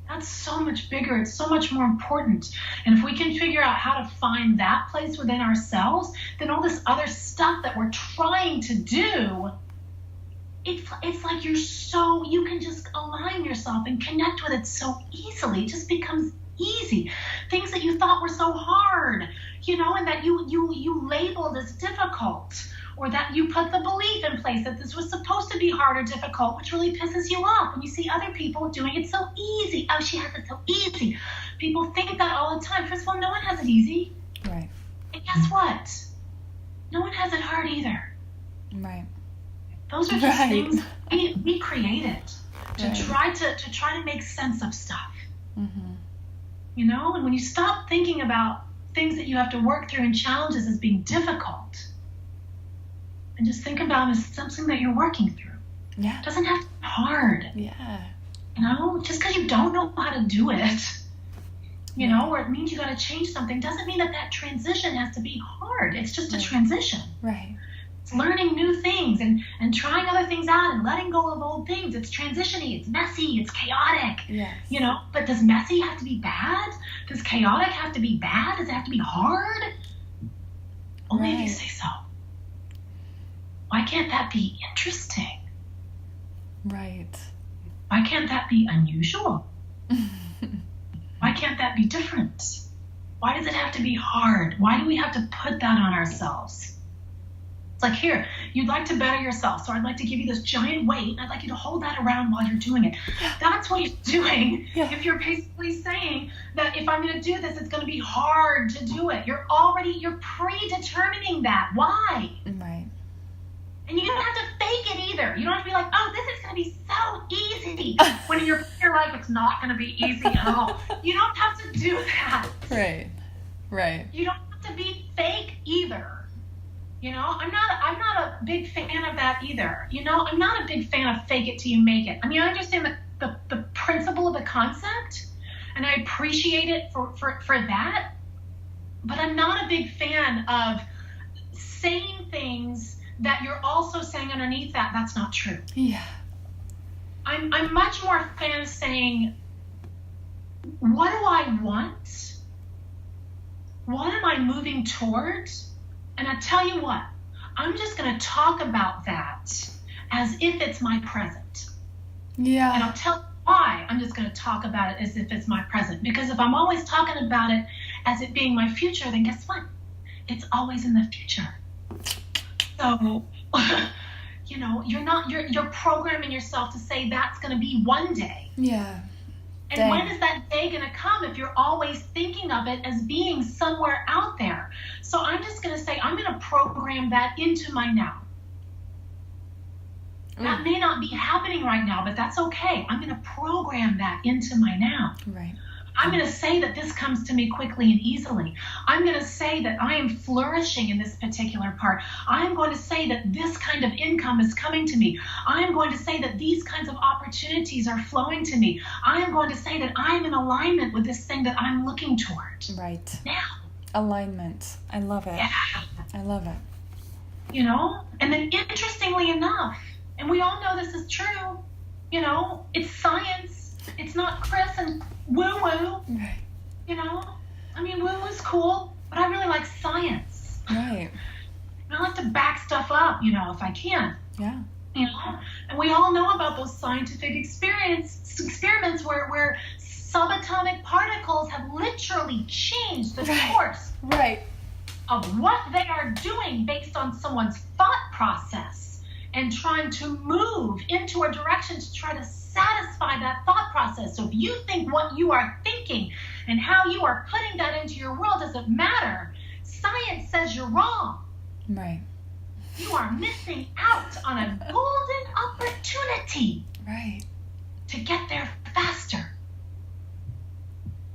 S2: That's so much bigger. It's so much more important. And if we can figure out how to find that place within ourselves, then all this other stuff that we're trying to do, it's like you can just align yourself and connect with it so easily. It just becomes easy. Things that you thought were so hard, you know, and that you labeled as difficult, or that you put the belief in place that this was supposed to be hard or difficult, which really pisses you off when you see other people doing it so easy. Oh, she has it so easy. People think that all the time. First of all, no one has it easy.
S1: Right.
S2: And guess what? No one has it hard either.
S1: Right.
S2: Those are just things we created to try to make sense of stuff. You know, and when you stop thinking about things that you have to work through and challenges as being difficult, and just think about them as something that you're working through.
S1: Yeah.
S2: It doesn't have to be hard.
S1: Yeah.
S2: You know, just because you don't know how to do it, you know, or it means you got to change something, doesn't mean that transition has to be hard. It's just a transition.
S1: Right.
S2: It's learning new things and trying other things out and letting go of old things. It's transitioning. It's messy. It's chaotic.
S1: Yes.
S2: You know, but does messy have to be bad? Does chaotic have to be bad? Does it have to be hard? Only if you say so. Why can't that be interesting?
S1: Right.
S2: Why can't that be unusual? Why can't that be different? Why does it have to be hard? Why do we have to put that on ourselves? It's like, here, you'd like to better yourself, so I'd like to give you this giant weight, and I'd like you to hold that around while you're doing it. That's what you're doing if you're basically saying that if I'm going to do this, it's going to be hard to do it. You're predetermining that. Why?
S1: Right.
S2: And you don't have to fake it either. You don't have to be like, oh, this is going to be so easy. When in your life, it's not going to be easy at all. You don't have to do that.
S1: Right. Right.
S2: You don't have to be fake either. You know, I'm not a big fan of that either. You know, I'm not a big fan of fake it till you make it. I mean, I understand the principle of the concept, and I appreciate it for that. But I'm not a big fan of saying things that you're also saying underneath that that's not true.
S1: Yeah.
S2: I'm much more a fan of saying, what do I want? What am I moving towards? And I tell you what, I'm just going to talk about that as if it's my present.
S1: Yeah.
S2: And I'll tell you why I'm just going to talk about it as if it's my present. Because if I'm always talking about it as it being my future, then guess what? It's always in the future. So, you know, you're programming yourself to say that's going to be one day.
S1: Yeah.
S2: And when is that day going to come if you're always thinking of it as being somewhere out there? So I'm just going to say, I'm going to program that into my now. That may not be happening right now, but that's okay. I'm going to program that into my now.
S1: Right.
S2: I'm going to say that this comes to me quickly and easily. I'm going to say that I am flourishing in this particular part. I'm going to say that this kind of income is coming to me. I'm going to say that these kinds of opportunities are flowing to me. I am going to say that I'm in alignment with this thing that I'm looking toward.
S1: Right.
S2: Now.
S1: Alignment. I love it.
S2: Yeah.
S1: I love it.
S2: You know, and then interestingly enough, and we all know this is true, you know, it's science. It's not Chris and woo-woo.
S1: Right.
S2: You know, I mean, woo-woo's cool, but I really like science.
S1: Right.
S2: I like to back stuff up, you know, if I can.
S1: Yeah.
S2: You know, and we all know about those scientific experiments where subatomic particles have literally changed the course of what they are doing based on someone's thought process and trying to move into a direction to try to satisfy that thought process. So if you think what you are thinking and how you are putting that into your world doesn't matter, science says you're wrong.
S1: Right.
S2: You are missing out on a golden opportunity to get there faster.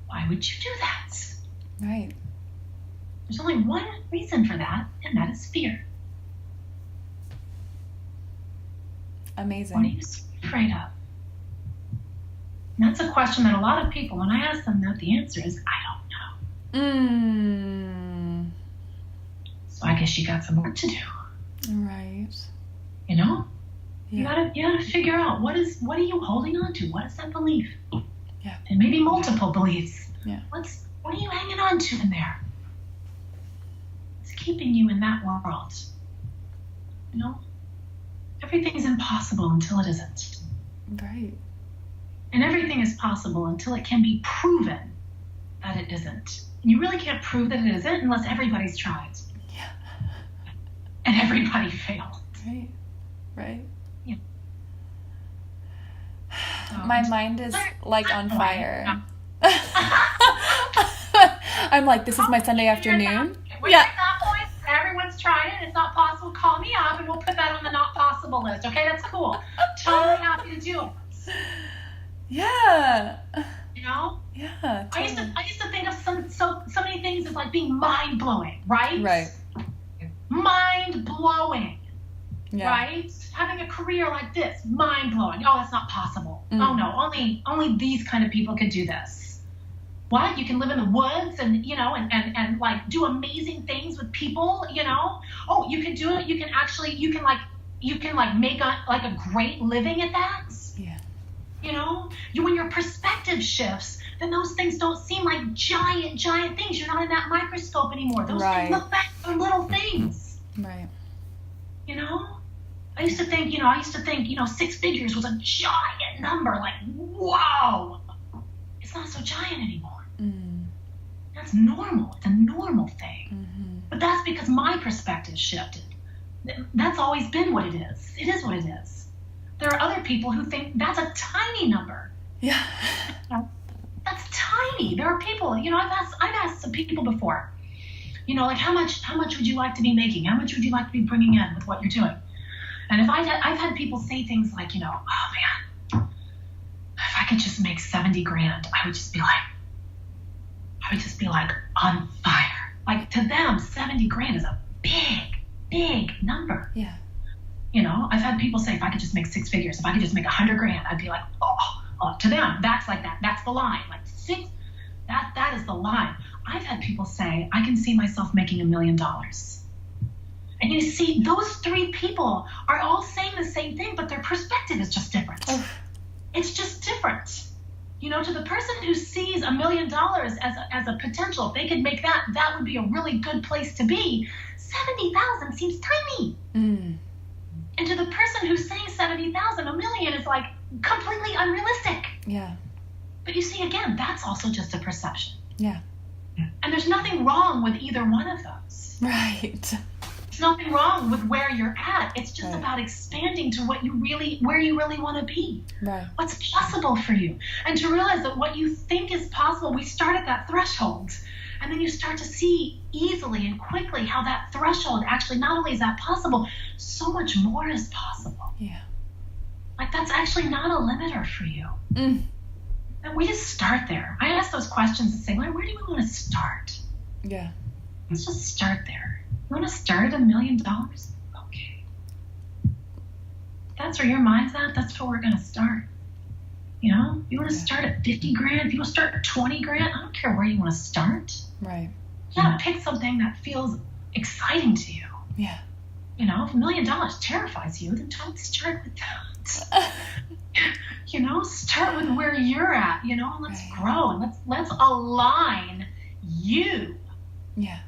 S2: Why would you do that?
S1: Right.
S2: There's only one reason for that, and that is fear.
S1: Amazing.
S2: What are you afraid of? And that's a question that a lot of people, when I ask them that, the answer is, I don't know. So I guess you got some work to do.
S1: Right.
S2: You know?
S1: Yeah.
S2: You gotta figure out what are you holding on to? What is that belief?
S1: Yeah.
S2: And maybe multiple beliefs.
S1: Yeah.
S2: What are you hanging on to in there? It's keeping you in that world. You know? Everything's impossible until it isn't.
S1: Right.
S2: And everything is possible until it can be proven that it isn't. And you really can't prove that it isn't unless everybody's tried.
S1: Yeah.
S2: And everybody failed.
S1: Right. Right.
S2: Yeah. So,
S1: my mind is like on fire. I'm like, this is my Sunday afternoon.
S2: When you're at that point, everyone's tried it, it's not possible, call me up and we'll put that on the not possible list. Okay, that's cool. Totally happy to do it.
S1: Yeah.
S2: You know?
S1: Yeah. Totally.
S2: I used to think of so many things as like being mind blowing, right?
S1: Right.
S2: Mind blowing.
S1: Yeah.
S2: Right? Having a career like this, mind blowing. Oh, that's not possible. Oh no, only these kind of people could do this. What? You can live in the woods and, you know, and like do amazing things with people, you know? Oh, you can do it. You can make a great living at that.
S1: Yeah.
S2: You know? When your perspective shifts, then those things don't seem like giant things. You're not in that microscope anymore. Those things look back for little things.
S1: Right.
S2: You know? I used to think, 6 figures was a giant number. Like, wow. It's not so giant anymore. That's normal. It's a normal thing. Mm-hmm. But that's because my perspective shifted. That's always been what it is. It is what it is. There are other people who think that's a tiny number.
S1: Yeah.
S2: That's tiny. There are people, I've asked some people before, like how much would you like to be making? How much would you like to be bringing in with what you're doing? And I've had people say things like, oh man, if I could just make 70 grand, I would just be like on fire. Like to them, 70 grand is a big number.
S1: Yeah.
S2: I've had people say, if I could just make 6 figures, if I could just make 100 grand, I'd be like, oh, to them, that's like that. That's the line. Like 6, that is the line. I've had people say, I can see myself making $1 million. And you see, those 3 people are all saying the same thing, but their perspective is just different. Oh. It's just different. To the person who sees $1 million as a potential, if they could make that would be a really good place to be. 70,000 seems tiny. And to the person who's saying 70,000, $1 million is like completely unrealistic.
S1: Yeah.
S2: But you see, again, that's also just a perception.
S1: Yeah.
S2: And there's nothing wrong with either one of those.
S1: Right.
S2: There's nothing wrong with where you're at. It's just about expanding to where you really want to be.
S1: Right.
S2: What's possible for you. And to realize that what you think is possible, we start at that threshold. And then you start to see easily and quickly how that threshold actually, not only is that possible, so much more is possible.
S1: Yeah.
S2: Like that's actually not a limiter for you. And we just start there. I ask those questions and say, where do we want to start?
S1: Yeah.
S2: Let's just start there. You want to start at $1 million? Okay. That's where your mind's at. That's where we're going to start. You know, you want to start at 50 grand. If you want to start at 20 grand, I don't care where you want to start.
S1: Right.
S2: You got to pick something that feels exciting to you.
S1: Yeah.
S2: You know, if $1 million terrifies you, then don't start with that. You know, start with where you're at. You know, let's grow and let's align you.
S1: Yeah.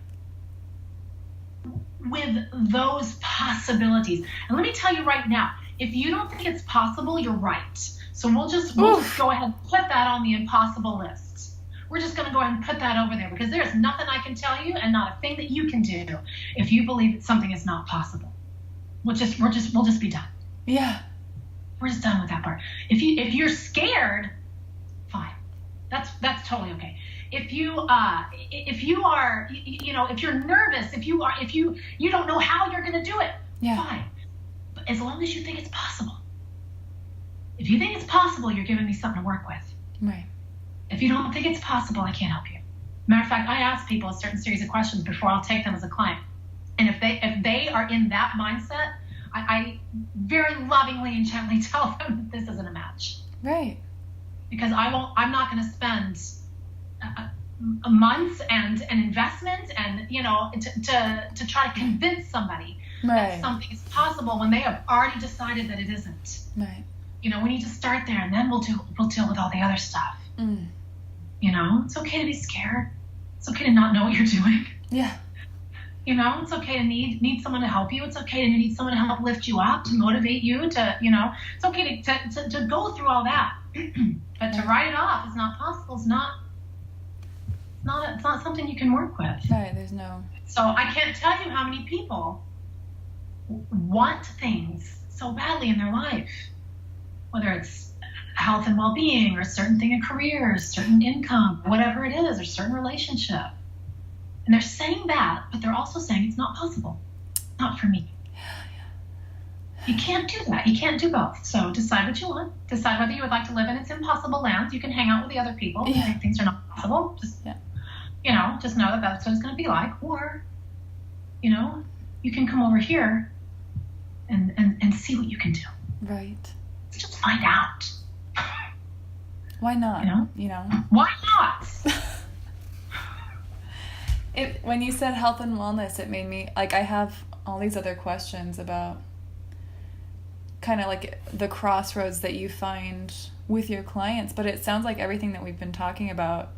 S2: With those possibilities. And let me tell you right now, if you don't think it's possible, you're right. So we'll just go ahead and put that on the impossible list. We're just going to go ahead and put that over there because there's nothing I can tell you and not a thing that you can do if you believe that something is not possible. We'll just be done.
S1: Yeah.
S2: We're just done with that part. If you're scared, fine. That's totally okay. If you are, you know, if you're nervous, if you don't know how you're going to do it, fine. But as long as you think it's possible. If you think it's possible, you're giving me something to work with.
S1: Right.
S2: If you don't think it's possible, I can't help you. Matter of fact, I ask people a certain series of questions before I'll take them as a client. And if they are in that mindset, I very lovingly and gently tell them that this isn't a match.
S1: Right.
S2: Because I'm not going to spend months and an investment and, you know, to try to convince somebody that something is possible when they have already decided that it isn't.
S1: Right.
S2: You know, we need to start there, and then we'll deal with all the other stuff.
S1: Mm.
S2: You know, it's okay to be scared. It's okay to not know what you're doing.
S1: Yeah.
S2: You know, it's okay to need someone to help you. It's okay to need someone to help lift you up, to motivate you, to, you know, it's okay to go through all that. But to write it off is not possible. It's not something you can work with.
S1: Right, there's no.
S2: So I can't tell you how many people want things so badly in their life, whether it's health and well-being or a certain thing in career, certain income, whatever it is, or certain relationship. And they're saying that, but they're also saying it's not possible. Not for me. You can't do that. You can't do both. So decide what you want. Decide whether you would like to live in its impossible lands. You can hang out with the other people who think things are not possible. Just, you know, just know that that's what it's going to be like. Or, you know, you can come over here and see what you can do.
S1: Right.
S2: Let's just find out.
S1: Why not? You know?
S2: Why not?
S1: When you said health and wellness, it made me, like, I have all these other questions about kind of like the crossroads that you find with your clients, but it sounds like everything that we've been talking about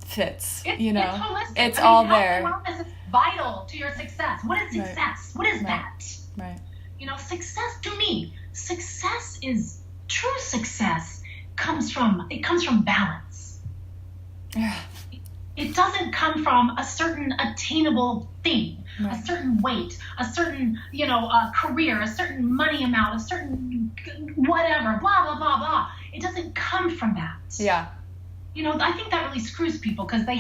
S1: fits, you know?
S2: It's holistic.
S1: It's all there.
S2: Health and wellness is vital to your success. What is success? Right. What is that?
S1: Right.
S2: You know, success to me, true success comes from balance.
S1: Yeah.
S2: It doesn't come from a certain attainable thing, a certain weight, a certain, you know, career, a certain money amount, a certain whatever, blah, blah, blah, blah. It doesn't come from that.
S1: Yeah.
S2: You know, I think that really screws people because they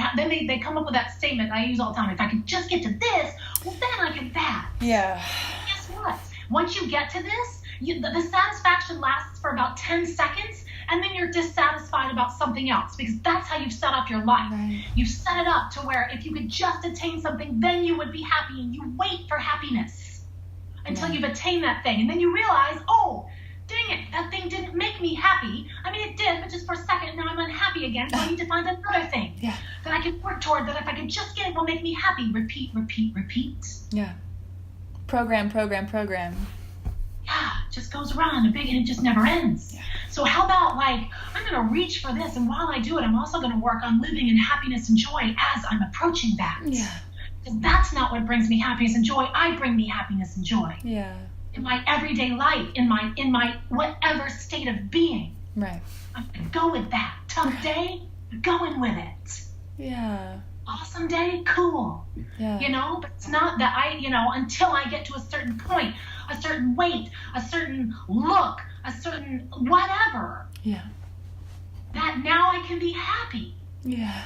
S2: come up with that statement I use all the time. If I could just get to this, well, then I get that.
S1: Yeah.
S2: Guess what? Once you get to this, the satisfaction lasts for about 10 seconds, and then you're dissatisfied about something else because that's how you've set up your life. Right. You've set it up to where if you could just attain something, then you would be happy, and you wait for happiness until you've attained that thing. And then you realize, oh, dang it, that thing didn't make me happy. I mean, it did, but just for a second, and now I'm unhappy again, so I need to find another thing that I can work toward, that if I could just get it, will make me happy. Repeat, repeat, repeat.
S1: Yeah. Program.
S2: Yeah, it just goes around and it just never ends. Yeah. So how about, like, I'm going to reach for this, and while I do it, I'm also going to work on living in happiness and joy as I'm approaching that.
S1: Yeah.
S2: Because that's not what brings me happiness and joy. I bring me happiness and joy.
S1: Yeah.
S2: In my everyday life, in my whatever state of being.
S1: Right.
S2: I'm going to go with that. Tough day, going with it.
S1: Yeah.
S2: Awesome day, cool.
S1: Yeah.
S2: You know, but it's not that until I get to a certain point, a certain weight, a certain look, a certain whatever.
S1: Yeah.
S2: That now I can be happy.
S1: Yeah.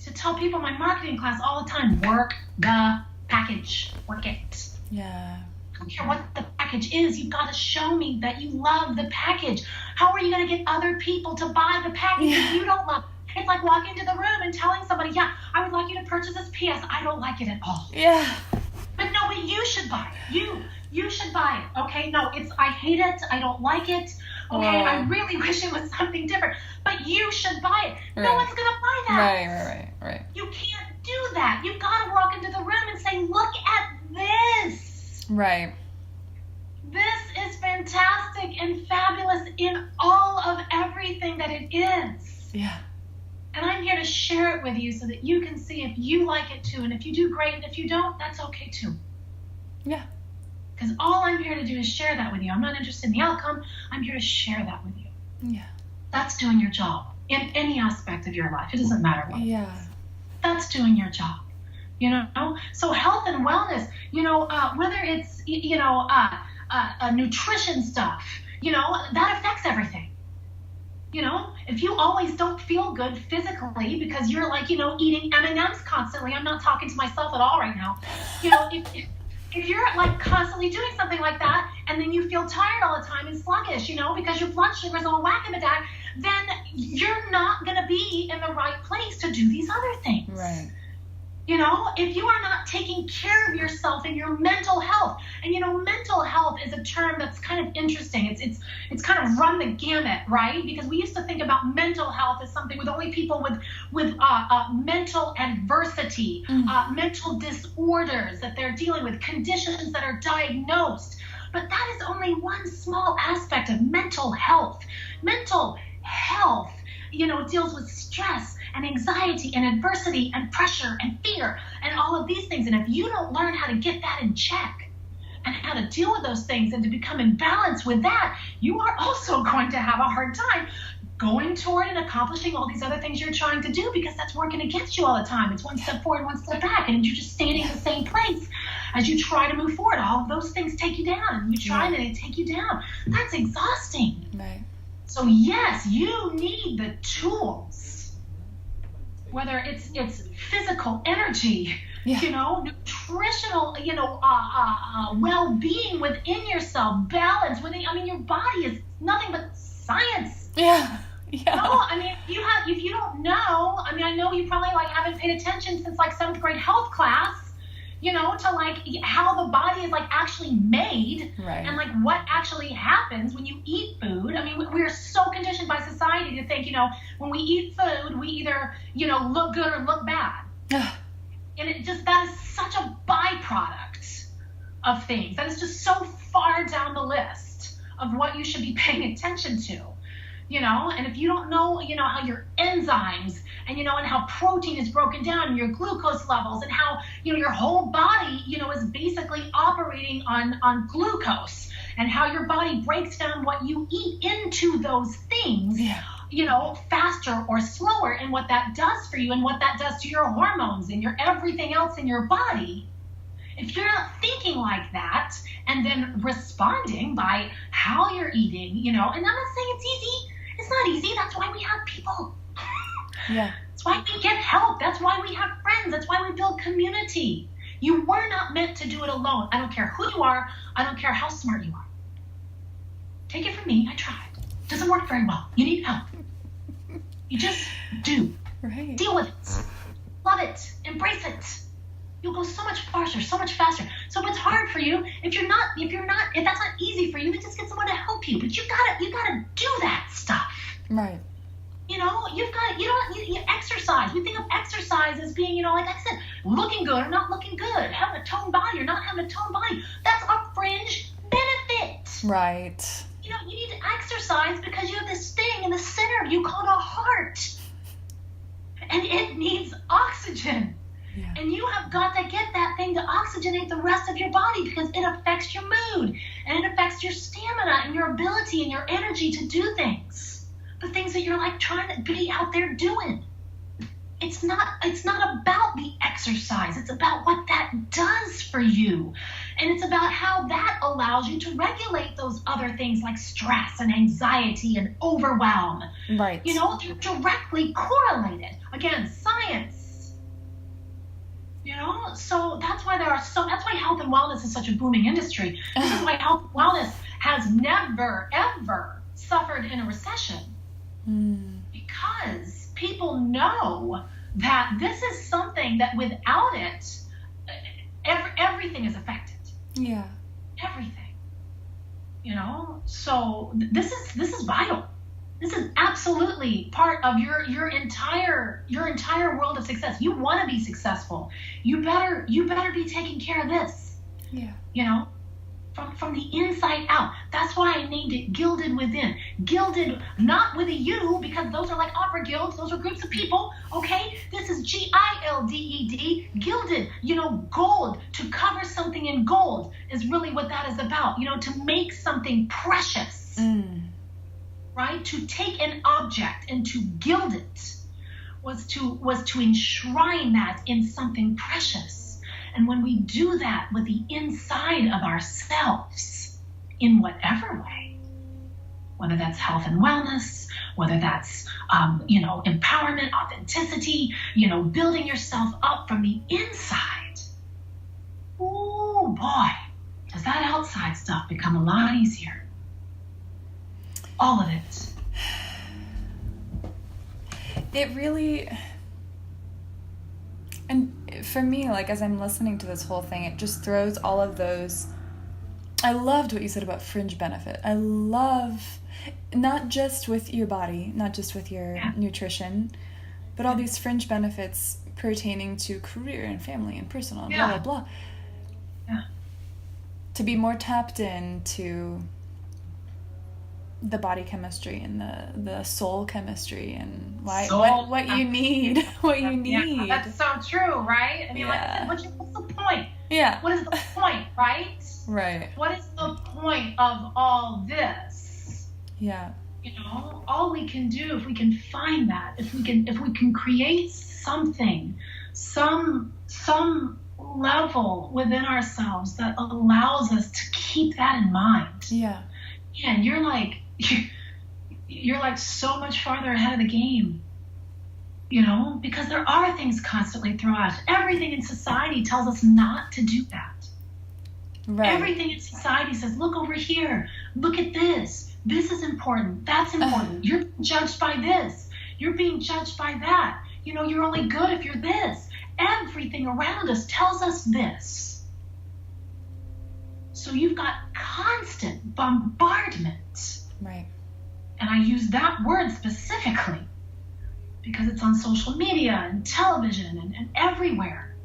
S2: To tell people in my marketing class all the time, work the package. Work it.
S1: Yeah.
S2: I don't care what the package is. You've got to show me that you love the package. How are you going to get other people to buy the package if you don't love it? It's like walking into the room and telling somebody, yeah, I would like you to purchase this PS. I don't like it at all.
S1: Yeah.
S2: But no, but you should buy it. You should buy it. Okay? No, I hate it. I don't like it. Okay? I really wish it was something different. But you should buy it. No one's going to buy that.
S1: Right.
S2: You can't do that. You've got to walk into the room and say, look at this.
S1: Right.
S2: This is fantastic and fabulous in all of everything that it is.
S1: Yeah.
S2: And I'm here to share it with you so that you can see if you like it too. And if you do, great. And if you don't, that's okay too.
S1: Yeah.
S2: Because all I'm here to do is share that with you. I'm not interested in the outcome. I'm here to share that with you.
S1: Yeah.
S2: That's doing your job in any aspect of your life. It doesn't matter what.
S1: Yeah.
S2: That's doing your job. You know? So health and wellness, whether it's, nutrition stuff, that affects everything. If you always don't feel good physically because you're like, eating M&Ms constantly, I'm not talking to myself at all right now. If you're like constantly doing something like that and then you feel tired all the time and sluggish, because your blood sugar's all whack-a-madack, then you're not going to be in the right place to do these other things.
S1: Right.
S2: If you are not taking care of yourself and your mental health, and mental health is a term that's kind of interesting. It's kind of run the gamut, right? Because we used to think about mental health as something with only people with mental adversity, mental disorders that they're dealing with, conditions that are diagnosed. But that is only one small aspect of mental health. Mental health, deals with stress and anxiety and adversity and pressure and fear and all of these things. And if you don't learn how to get that in check and how to deal with those things and to become in balance with that, you are also going to have a hard time going toward and accomplishing all these other things you're trying to do, because that's working against you all the time. It's one step forward, one step back, and you're just standing in the same place as you try to move forward. All of those things take you down. You try and they take you down. That's exhausting.
S1: Right.
S2: So yes, you need the tools, whether it's physical energy, nutritional, well-being within yourself, balance within. Your body is nothing but science.
S1: Yeah. Yeah.
S2: No, if you don't know, I know you probably haven't paid attention since 7th grade health class, to how the body is actually made,
S1: right,
S2: and what actually happens when you eat food. We're so conditioned by society to think, when we eat food, we either, look good or look bad. And that is such a byproduct of things. That is just so far down the list of what you should be paying attention to. And if you don't know, how your enzymes and, and how protein is broken down and your glucose levels and how, your whole body, is basically operating on glucose, and how your body breaks down what you eat into those things, faster or slower, and what that does for you and what that does to your hormones and your everything else in your body. If you're not thinking like that and then responding by how you're eating, and I'm not saying it's easy. It's not easy. That's why we have people.
S1: Yeah.
S2: That's why we get help. That's why we have friends. That's why we build community. You were not meant to do it alone. I don't care who you are. I don't care how smart you are. Take it from me. I tried. Doesn't work very well. You need help. You just do.
S1: Right.
S2: Deal with it. Love it. Embrace it. You'll go so much faster, so much faster. So if it's hard for you, if that's not easy for you, then just get someone to help you. But you gotta do that stuff.
S1: Right.
S2: You exercise. We think of exercise as being, like I said, looking good or not looking good, having a toned body or not having a toned body. That's a fringe benefit.
S1: Right.
S2: You need to exercise because you have this thing in the center of you called a heart. And it needs oxygen.
S1: Yeah.
S2: And you have got to get that thing to oxygenate the rest of your body, because it affects your mood and it affects your stamina and your ability and your energy to do things. The things that you're trying to be out there doing. It's not about the exercise. It's about what that does for you. And it's about how that allows you to regulate those other things like stress and anxiety and overwhelm.
S1: Right.
S2: They're directly correlated. Again, science. So that's why that's why health and wellness is such a booming industry. This is why health and wellness has never, ever suffered in a recession. Because people know that this is something that without it, everything is affected.
S1: Yeah.
S2: Everything. So this is vital. This is absolutely part of your entire world of success. You want to be successful. You better be taking care of this.
S1: Yeah.
S2: From the inside out. That's why I named it Gilded Within. Gilded, not with a U, because those are like opera guilds. Those are groups of people. Okay, this is GILDED. Gilded. Gold. To cover something in gold is really what that is about. To make something precious. Right? To take an object and to gild it was to enshrine that in something precious. And when we do that with the inside of ourselves, in whatever way, whether that's health and wellness, whether that's empowerment, authenticity, building yourself up from the inside, oh boy, does that outside stuff become a lot easier. All of it.
S1: It really, and for me, like, as I'm listening to this whole thing, it just throws all of those. I loved what you said about fringe benefit. I love, not just with your body, not just with your nutrition, but all these fringe benefits pertaining to career and family and personal and blah, blah, blah.
S2: Yeah.
S1: To be more tapped into the body chemistry and the soul chemistry and what you need.
S2: Yeah, that's so true, right? I mean, what's the point?
S1: Yeah.
S2: What is the point, right?
S1: Right.
S2: What is the point of all this?
S1: Yeah.
S2: All we can do, if we can find that, if we can create something, some level within ourselves that allows us to keep that in mind.
S1: Yeah.
S2: And you're like so much farther ahead of the game, because there are things constantly thrown at us. Everything in society tells us not to do that.
S1: Right.
S2: Everything in society says, look over here, look at this. This is important. That's important. You're judged by this. You're being judged by that. You're only good if you're this. Everything around us tells us this. So you've got constant bombardment.
S1: Right.
S2: And I use that word specifically because it's on social media and television and everywhere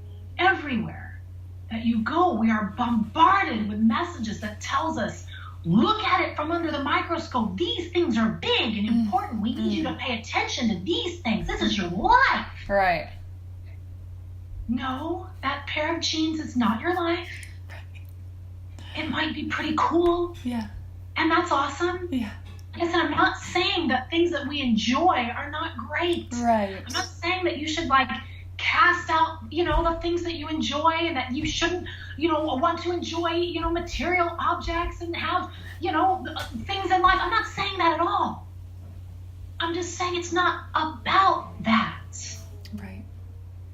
S2: that you go, we are bombarded with messages that tells us, look at it from under the microscope. These things are big and important. We need you to pay attention to these things. This is your life.
S1: Right.
S2: No, that pair of jeans is not your life. It might be pretty cool.
S1: Yeah.
S2: And that's awesome.
S1: Yeah.
S2: Like I said, I'm not saying that things that we enjoy are not great.
S1: Right.
S2: I'm not saying that you should cast out, the things that you enjoy and that you shouldn't, want to enjoy, material objects and have, things in life. I'm not saying that at all. I'm just saying it's not about that.
S1: Right.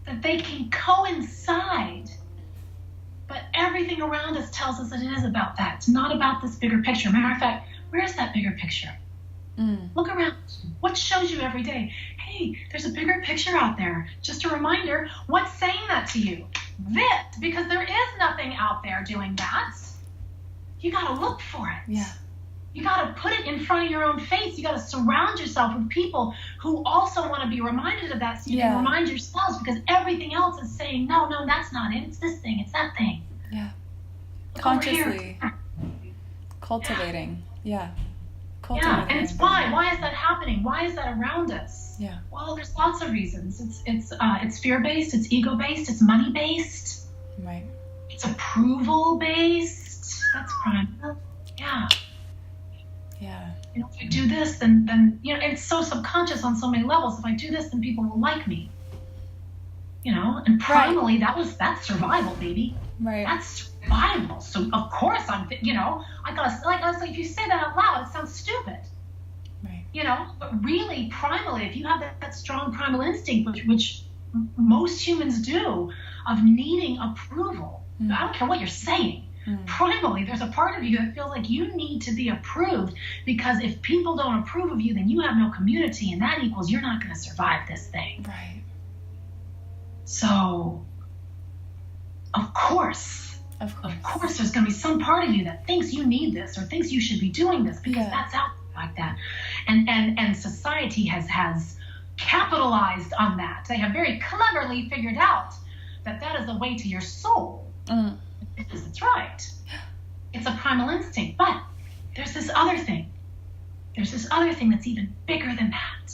S2: That they can coincide. But everything around us tells us that it is about that. It's not about this bigger picture. Matter of fact, where's that bigger picture? Look around. What shows you every day? Hey, there's a bigger picture out there. Just a reminder, what's saying that to you? This, because there is nothing out there doing that. You got to look for it.
S1: Yeah.
S2: You got to put it in front of your own face. You got to surround yourself with people who also want to be reminded of that so you can remind yourselves, because everything else is saying, no, that's not it. It's this thing. It's that thing.
S1: Yeah.
S2: Look
S1: Consciously cultivating. Yeah.
S2: Yeah, and it's why. Why is that happening? Why is that around us?
S1: Yeah.
S2: Well, there's lots of reasons. It's fear-based. It's ego-based. It's money-based.
S1: Right.
S2: It's approval-based. That's prime. Yeah.
S1: Yeah.
S2: If I do this, then it's so subconscious on so many levels. If I do this, then people will like me. And primally, that's survival, baby.
S1: Right.
S2: That's survival. So of course I gotta if you say that out loud, it sounds stupid.
S1: Right.
S2: But really, primally, if you have that strong primal instinct, which most humans do, of needing approval.
S1: Mm.
S2: I don't care what you're saying. Primally, there's a part of you that feels like you need to be approved, because if people don't approve of you, then you have no community, and that equals you're not going to survive this thing.
S1: Right.
S2: So, of course, there's going to be some part of you that thinks you need this or thinks you should be doing this, because that's out like that. And society has capitalized on that. They have very cleverly figured out that is the way to your soul. Because it's right. It's a primal instinct. But there's this other thing. There's this other thing that's even bigger than that.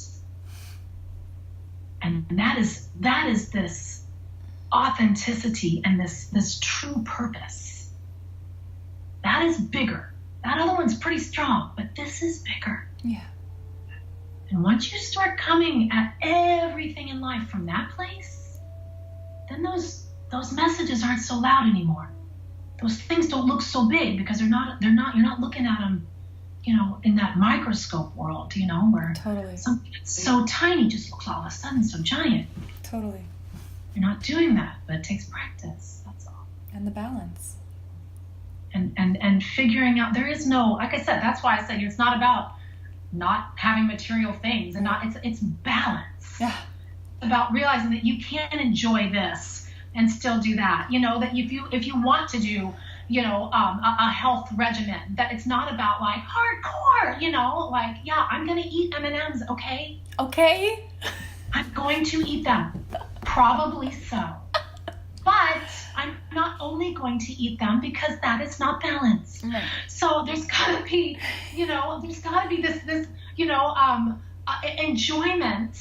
S2: And that is this authenticity and this true purpose. That is bigger. That other one's pretty strong, but this is bigger.
S1: Yeah.
S2: And once you start coming at everything in life from that place, then those messages aren't so loud anymore. Those things don't look so big, because you're not looking at them, in that microscope world, where something that's so tiny just looks all of a sudden so giant.
S1: Totally.
S2: You're not doing that, but it takes practice. That's all.
S1: And the balance.
S2: And figuring out, there is no, like I said, that's why I said it's not about not having material things, and it's balance.
S1: Yeah.
S2: It's about realizing that you can enjoy this and still do that. That if you want to do, a health regimen, that it's not about like hardcore, like, yeah, I'm going to eat M&Ms. Okay. I'm going to eat them. Probably so. But I'm not only going to eat them because that is not balanced. Right. So there's got to be, this enjoyment,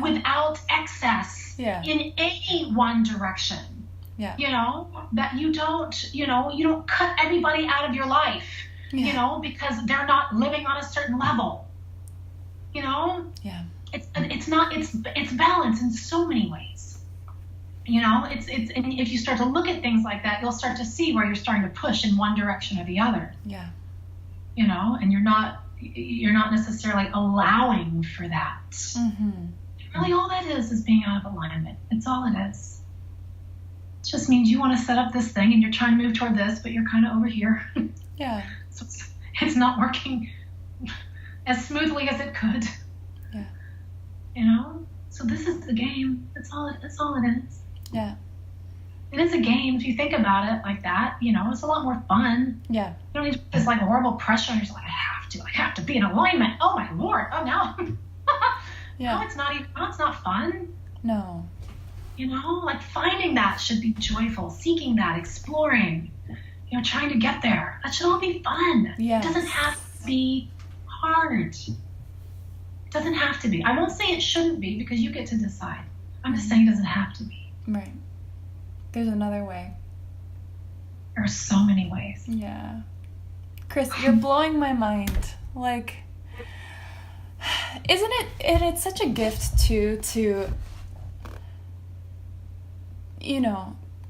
S2: without excess. Yeah. In any one direction. Yeah. That you don't cut everybody out of your life, because they're not living on a certain level. Yeah. It's balance in so many ways. And if you start to look at things like that, you'll start to see where you're starting to push in one direction or the other. Yeah. And you're not necessarily allowing for that. Mm-hmm. Really, all that is being out of alignment. It's all it is. It just means you want to set up this thing and you're trying to move toward this, but you're kind of over here. Yeah. So it's not working as smoothly as it could. Yeah. So this is the game. That's all it is. Yeah. It is a game if you think about it like that. It's a lot more fun. Yeah. You don't need to put this like horrible pressure on yourself. I have to be in alignment. Oh my Lord. Oh no. Yeah. No, it's not fun. No. Like finding that should be joyful, seeking that, exploring, trying to get there. That should all be fun. Yes. It doesn't have to be hard. It doesn't have to be. I won't say it shouldn't be, because you get to decide. I'm just saying it doesn't have to be. Right. There's another way. There are so many ways. Yeah. Chris, you're blowing my mind. Like, isn't it, and it's such a gift too, to,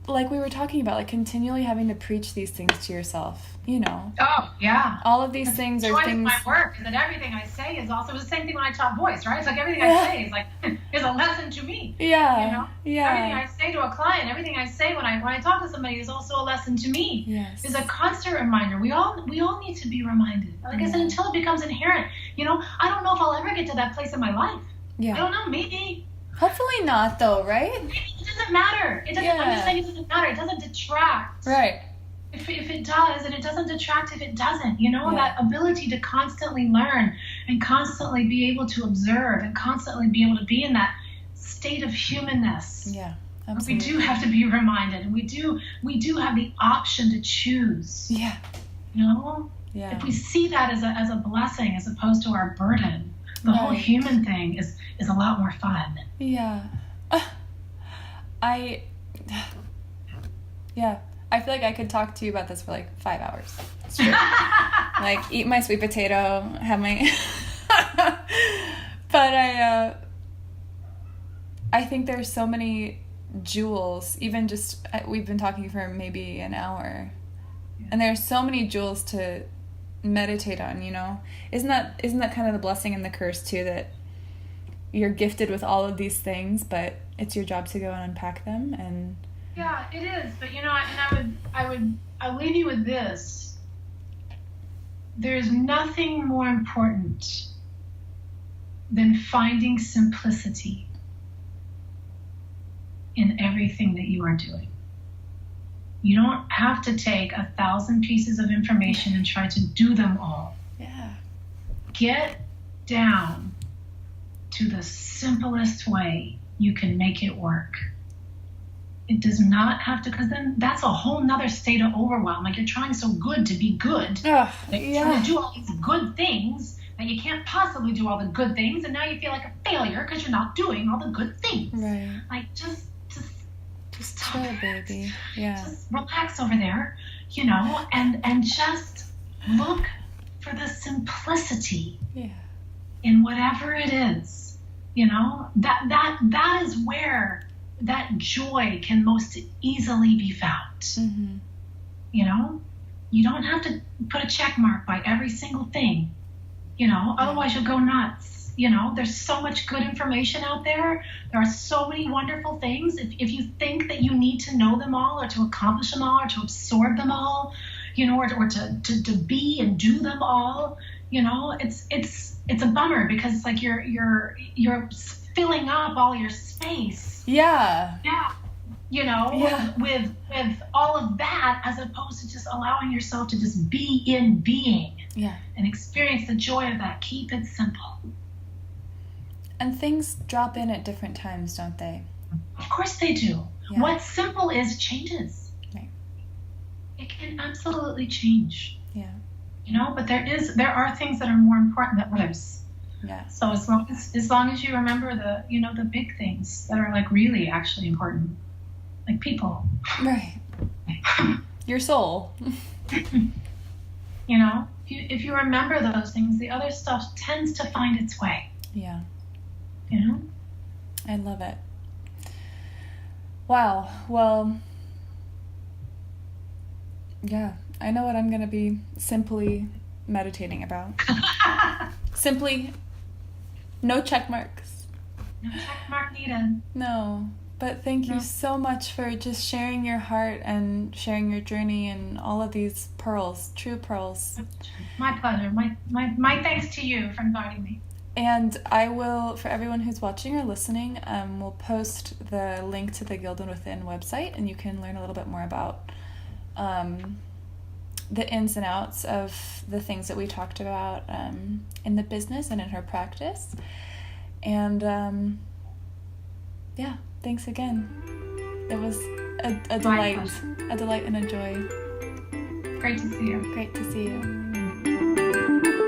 S2: like we were talking about, like continually having to preach these things to yourself, Oh, yeah. All of these things are things. My work is that everything I say is also the same thing when I taught voice, right? It's like everything I say is like, is a lesson to me. Yeah. Yeah. Everything I say to a client, everything I say when I talk to somebody is also a lesson to me. Yes. Is a constant reminder. We all need to be reminded. Like I said, until it becomes inherent. I don't know if I'll ever get to that place in my life. Yeah. I don't know, maybe. Hopefully not, though, right? It doesn't matter. It doesn't. Yeah. I'm just saying it doesn't matter. It doesn't detract. Right. If it does, and it doesn't detract if it doesn't, that ability to constantly learn and constantly be able to observe and constantly be able to be in that state of humanness. Yeah, absolutely. We do have to be reminded, and we do have the option to choose. Yeah. Yeah. If we see that as a blessing as opposed to our burden, the whole human thing is a lot more fun. Yeah. Yeah. I feel like I could talk to you about this for like 5 hours straight. Like eat my sweet potato, have my but I think there's so many jewels, even just we've been talking for maybe an hour. And there's so many jewels to meditate on, Isn't that kind of the blessing and the curse too, that
S1: you're gifted with all of these things, but it's your job to go and unpack them. And
S2: yeah, it is. But I'll leave you with this. There's nothing more important than finding simplicity in everything that you are doing. You don't have to take 1,000 pieces of information and try to do them all.
S1: Yeah.
S2: Get down to the simplest way you can make it work. It does not have to, because then that's a whole nother state of overwhelm. Like you're trying so good to be good. That you're trying to do all these good things that you can't possibly do all the good things, and now you feel like a failure because you're not doing all the good things.
S1: Right.
S2: Like just
S1: chill, baby. Yeah.
S2: Just relax over there, and just look for the simplicity in whatever it is. That is where that joy can most easily be found.
S1: Mm-hmm.
S2: You don't have to put a check mark by every single thing, otherwise you'll go nuts. There's so much good information out there. There are so many wonderful things. If you think that you need to know them all or to accomplish them all or to absorb them all, or to be and do them all, it's a bummer, because it's like you're filling up all your space.
S1: Yeah.
S2: Yeah. With all of that, as opposed to just allowing yourself to just be in being.
S1: Yeah.
S2: And experience the joy of that. Keep it simple.
S1: And things drop in at different times, don't they?
S2: Of course they do.
S1: Yeah.
S2: What's simple is changes.
S1: Right.
S2: It can absolutely change.
S1: Yeah.
S2: But there are things that are more important than others.
S1: Yeah.
S2: So as long as you remember the big things that are like really actually important, like people.
S1: Right. Your soul.
S2: If you remember those things, the other stuff tends to find its way.
S1: Yeah. I love it. Wow. Well, yeah, I know what I'm going to be simply meditating about. Simply, no check marks.
S2: No check mark needed.
S1: No. But thank you so much for just sharing your heart and sharing your journey and all of these pearls, true pearls.
S2: My pleasure. My thanks to you for inviting me.
S1: And I will, for everyone who's watching or listening, we'll post the link to the Gilded Within website, and you can learn a little bit more about the ins and outs of the things that we talked about in the business and in her practice. And yeah, thanks again. It was a delight, and a joy.
S2: Great to see you.
S1: Great to see you.